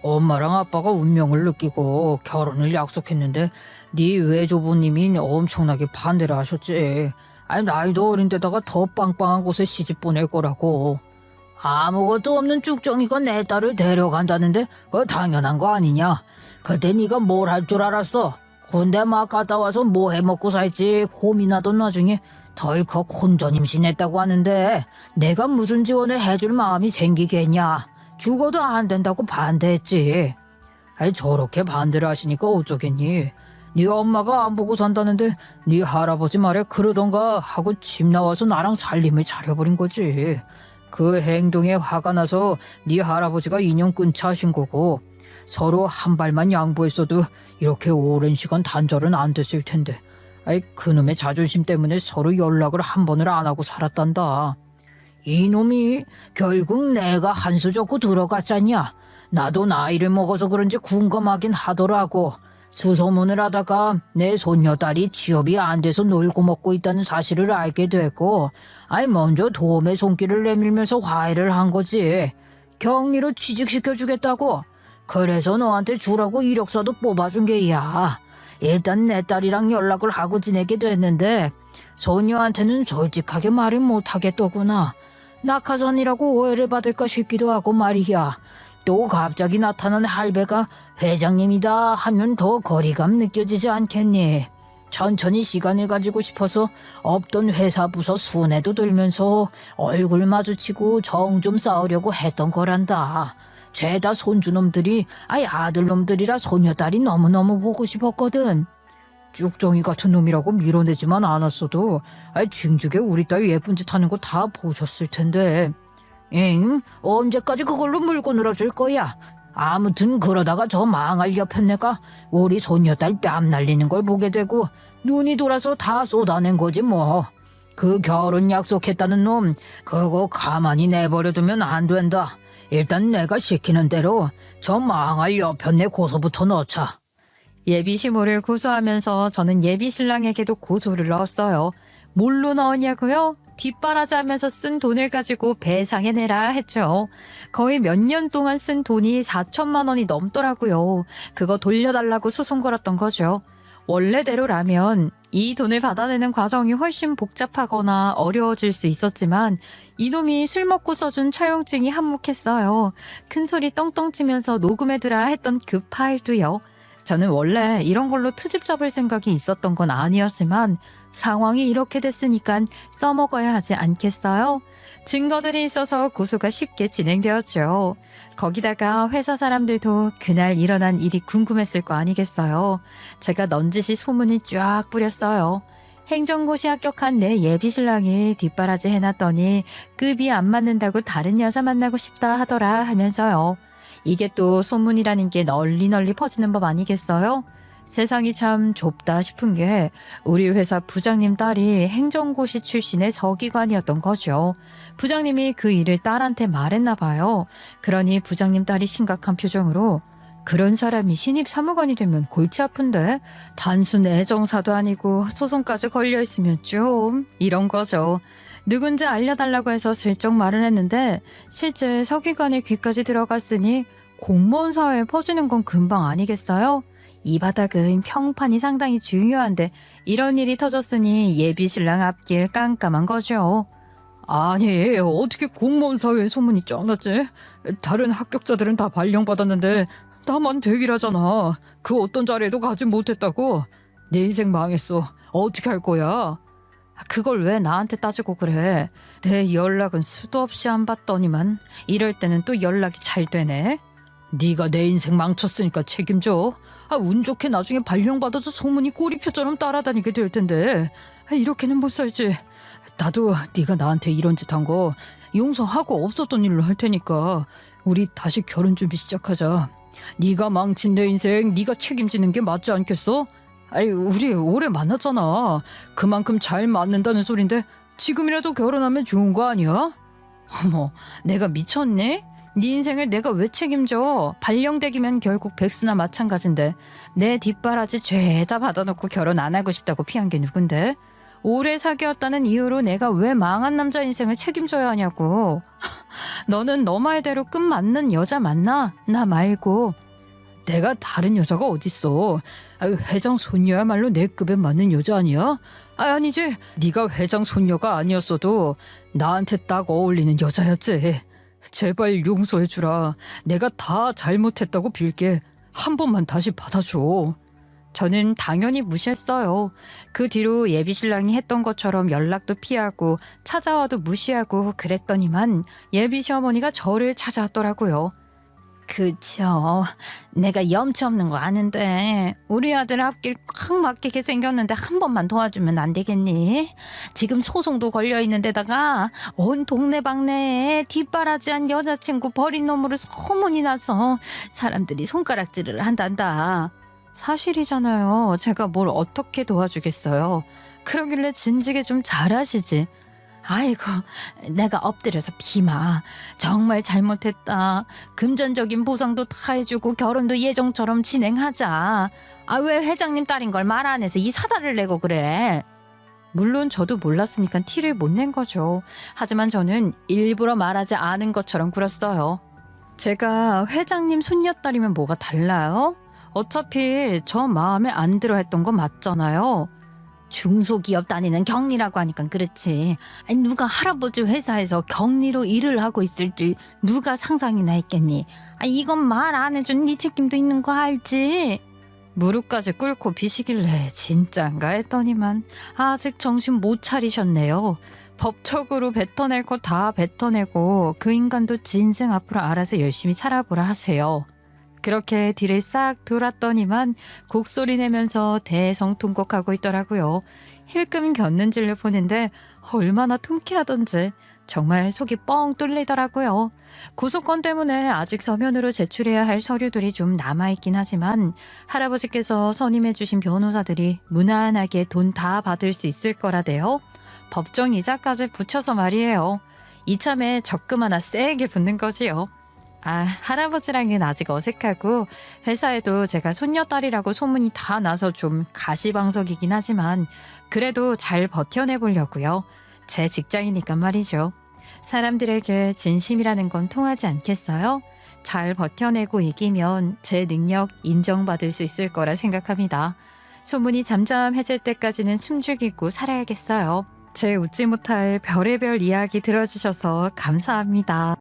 엄마랑 아빠가 운명을 느끼고 결혼을 약속했는데 네 외조부님이 엄청나게 반대를 하셨지. 아니, 나이도 어린데다가 더 빵빵한 곳에 시집 보낼 거라고. 아무것도 없는 쭉정이가 내 딸을 데려간다는데 그거 당연한 거 아니냐. 그때 네가 뭘 할 줄 알았어. 군대 막 갔다 와서 뭐 해먹고 살지 고민하던 와중에 덜컥 혼전 임신했다고 하는데 내가 무슨 지원을 해줄 마음이 생기겠냐. 죽어도 안 된다고 반대했지. 아니, 저렇게 반대를 하시니까 어쩌겠니. 네 엄마가 안 보고 산다는데 네 할아버지 말에 그러던가 하고 집 나와서 나랑 살림을 차려버린 거지. 그 행동에 화가 나서 네 할아버지가 인연 끊자 하신 거고 서로 한 발만 양보했어도 이렇게 오랜 시간 단절은 안 됐을 텐데. 아이, 그놈의 자존심 때문에 서로 연락을 한 번을 안 하고 살았단다. 이놈이 결국 내가 한 수 줬고 들어갔잖냐. 나도 나이를 먹어서 그런지 궁금하긴 하더라고. 수소문을 하다가 내 손녀딸이 취업이 안 돼서 놀고 먹고 있다는 사실을 알게 됐고, 아이, 먼저 도움의 손길을 내밀면서 화해를 한 거지. 격리로 취직시켜주겠다고. 그래서 너한테 주라고 이력서도 뽑아준 게야. 일단 내 딸이랑 연락을 하고 지내게 됐는데 소녀한테는 솔직하게 말을 못하겠더구나. 낙하산이라고 오해를 받을까 싶기도 하고 말이야. 또 갑자기 나타난 할배가 회장님이다 하면 더 거리감 느껴지지 않겠니? 천천히 시간을 가지고 싶어서 없던 회사 부서 순회도 들면서 얼굴 마주치고 정 좀 쌓으려고 했던 거란다. 죄다 손주놈들이, 아이, 아들놈들이라 소녀딸이 너무너무 보고 싶었거든. 쭉정이 같은 놈이라고 밀어내지만 않았어도 아이, 징죽에 우리 딸 예쁜 짓 하는 거 다 보셨을 텐데. 엥? 언제까지 그걸로 물고 늘어질 거야? 아무튼 그러다가 저 망할 여편네가 우리 소녀딸 뺨 날리는 걸 보게 되고 눈이 돌아서 다 쏟아낸 거지 뭐. 그 결혼 약속했다는 놈 그거 가만히 내버려두면 안 된다. 일단 내가 시키는 대로 저 망할 여편네 고소부터 넣자. 예비시모를 고소하면서 저는 예비신랑에게도 고소를 넣었어요. 뭘로 넣었냐고요? 뒷바라지하면서 쓴 돈을 가지고 배상해 내라 했죠. 거의 몇 년 동안 쓴 돈이 4천만 원이 넘더라고요. 그거 돌려달라고 소송 걸었던 거죠. 원래대로라면 이 돈을 받아내는 과정이 훨씬 복잡하거나 어려워질 수 있었지만 이놈이 술 먹고 써준 차용증이 한몫했어요. 큰소리 떵떵 치면서 녹음해두라 했던 그 파일도요. 저는 원래 이런 걸로 트집 잡을 생각이 있었던 건 아니었지만 상황이 이렇게 됐으니까 써먹어야 하지 않겠어요? 증거들이 있어서 고소가 쉽게 진행되었죠. 거기다가 회사 사람들도 그날 일어난 일이 궁금했을 거 아니겠어요. 제가 넌지시 소문이 쫙 뿌렸어요. 행정고시 합격한 내 예비신랑이 뒷바라지 해놨더니 급이 안 맞는다고 다른 여자 만나고 싶다 하더라 하면서요. 이게 또 소문이라는 게 널리 퍼지는 법 아니겠어요? 세상이 참 좁다 싶은 게 우리 회사 부장님 딸이 행정고시 출신의 서기관이었던 거죠. 부장님이 그 일을 딸한테 말했나 봐요. 그러니 부장님 딸이 심각한 표정으로 그런 사람이 신입 사무관이 되면 골치 아픈데 단순 애정사도 아니고 소송까지 걸려있으면 좀 이런 거죠. 누군지 알려달라고 해서 슬쩍 말을 했는데 실제 서기관의 귀까지 들어갔으니 공무원 사회에 퍼지는 건 금방 아니겠어요? 이 바닥은 평판이 상당히 중요한데 이런 일이 터졌으니 예비신랑 앞길 깜깜한 거죠. 아니 어떻게 공무원 사회에 소문이 쫙 났지? 다른 합격자들은 다 발령받았는데 나만 대기라잖아. 그 어떤 자리에도 가지 못했다고. 내 인생 망했어. 어떻게 할 거야? 그걸 왜 나한테 따지고 그래? 내 연락은 수도 없이 안 받더니만 이럴 때는 또 연락이 잘 되네. 네가 내 인생 망쳤으니까 책임져. 운 좋게 나중에 발령받아도 소문이 꼬리표처럼 따라다니게 될 텐데 이렇게는 못 살지. 나도 네가 나한테 이런 짓 한 거 용서하고 없었던 일로 할 테니까 우리 다시 결혼 준비 시작하자. 네가 망친 내 인생 네가 책임지는 게 맞지 않겠어? 아니 우리 오래 만났잖아. 그만큼 잘 맞는다는 소린데 지금이라도 결혼하면 좋은 거 아니야? 어머 내가 미쳤니? 네 인생을 내가 왜 책임져? 발령대기면 결국 백수나 마찬가지인데 내 뒷바라지 죄다 받아놓고 결혼 안 하고 싶다고 피한 게 누군데? 오래 사귀었다는 이유로 내가 왜 망한 남자 인생을 책임져야 하냐고. 너는 너 말대로 끝 맞는 여자 만나? 나 말고. 내가 다른 여자가 어딨어. 회장 손녀야말로 내 급에 맞는 여자 아니야? 아니지. 네가 회장 손녀가 아니었어도 나한테 딱 어울리는 여자였지. 제발 용서해주라. 내가 다 잘못했다고 빌게. 한 번만 다시 받아줘. 저는 당연히 무시했어요. 그 뒤로 예비신랑이 했던 것처럼 연락도 피하고 찾아와도 무시하고 그랬더니만 예비 시어머니가 저를 찾아왔더라고요. 그쵸. 내가 염치 없는 거 아는데 우리 아들 앞길 꽉 막히게 생겼는데 한 번만 도와주면 안 되겠니? 지금 소송도 걸려있는 데다가 온 동네방네에 뒷바라지한 여자친구 버린 놈으로 소문이 나서 사람들이 손가락질을 한단다. 사실이잖아요. 제가 뭘 어떻게 도와주겠어요. 그러길래 진지게 좀 잘하시지. 아이고 내가 엎드려서 비마. 정말 잘못했다. 금전적인 보상도 다 해주고 결혼도 예정처럼 진행하자. 왜 회장님 딸인 걸 말 안 해서 이 사달을 내고 그래. 물론 저도 몰랐으니까 티를 못 낸 거죠. 하지만 저는 일부러 말하지 않은 것처럼 굴었어요. 제가 회장님 손녀딸이면 뭐가 달라요? 어차피 저 마음에 안 들어 했던 거 맞잖아요. 중소기업 다니는 경리라고 하니까 그렇지. 누가 할아버지 회사에서 경리로 일을 하고 있을 줄 누가 상상이나 했겠니? 이건 말 안 해준 네 책임도 있는 거 알지? 무릎까지 꿇고 비시길래 진짠가 했더니만 아직 정신 못 차리셨네요. 법적으로 뱉어낼 거 다 뱉어내고 그 인간도 진생 앞으로 알아서 열심히 살아보라 하세요. 그렇게 뒤를 싹 돌았더니만 곡소리 내면서 대성통곡하고 있더라고요. 힐끔 겼는지를 보는데 얼마나 통쾌하던지 정말 속이 뻥 뚫리더라고요. 고소건 때문에 아직 서면으로 제출해야 할 서류들이 좀 남아있긴 하지만 할아버지께서 선임해 주신 변호사들이 무난하게 돈 다 받을 수 있을 거라대요. 법정 이자까지 붙여서 말이에요. 이참에 적금 하나 세게 붙는 거지요. 할아버지랑은 아직 어색하고 회사에도 제가 손녀딸이라고 소문이 다 나서 좀 가시방석이긴 하지만 그래도 잘 버텨내보려고요. 제 직장이니까 말이죠. 사람들에게 진심이라는 건 통하지 않겠어요? 잘 버텨내고 이기면 제 능력 인정받을 수 있을 거라 생각합니다. 소문이 잠잠해질 때까지는 숨죽이고 살아야겠어요. 제 웃지 못할 별의별 이야기 들어주셔서 감사합니다.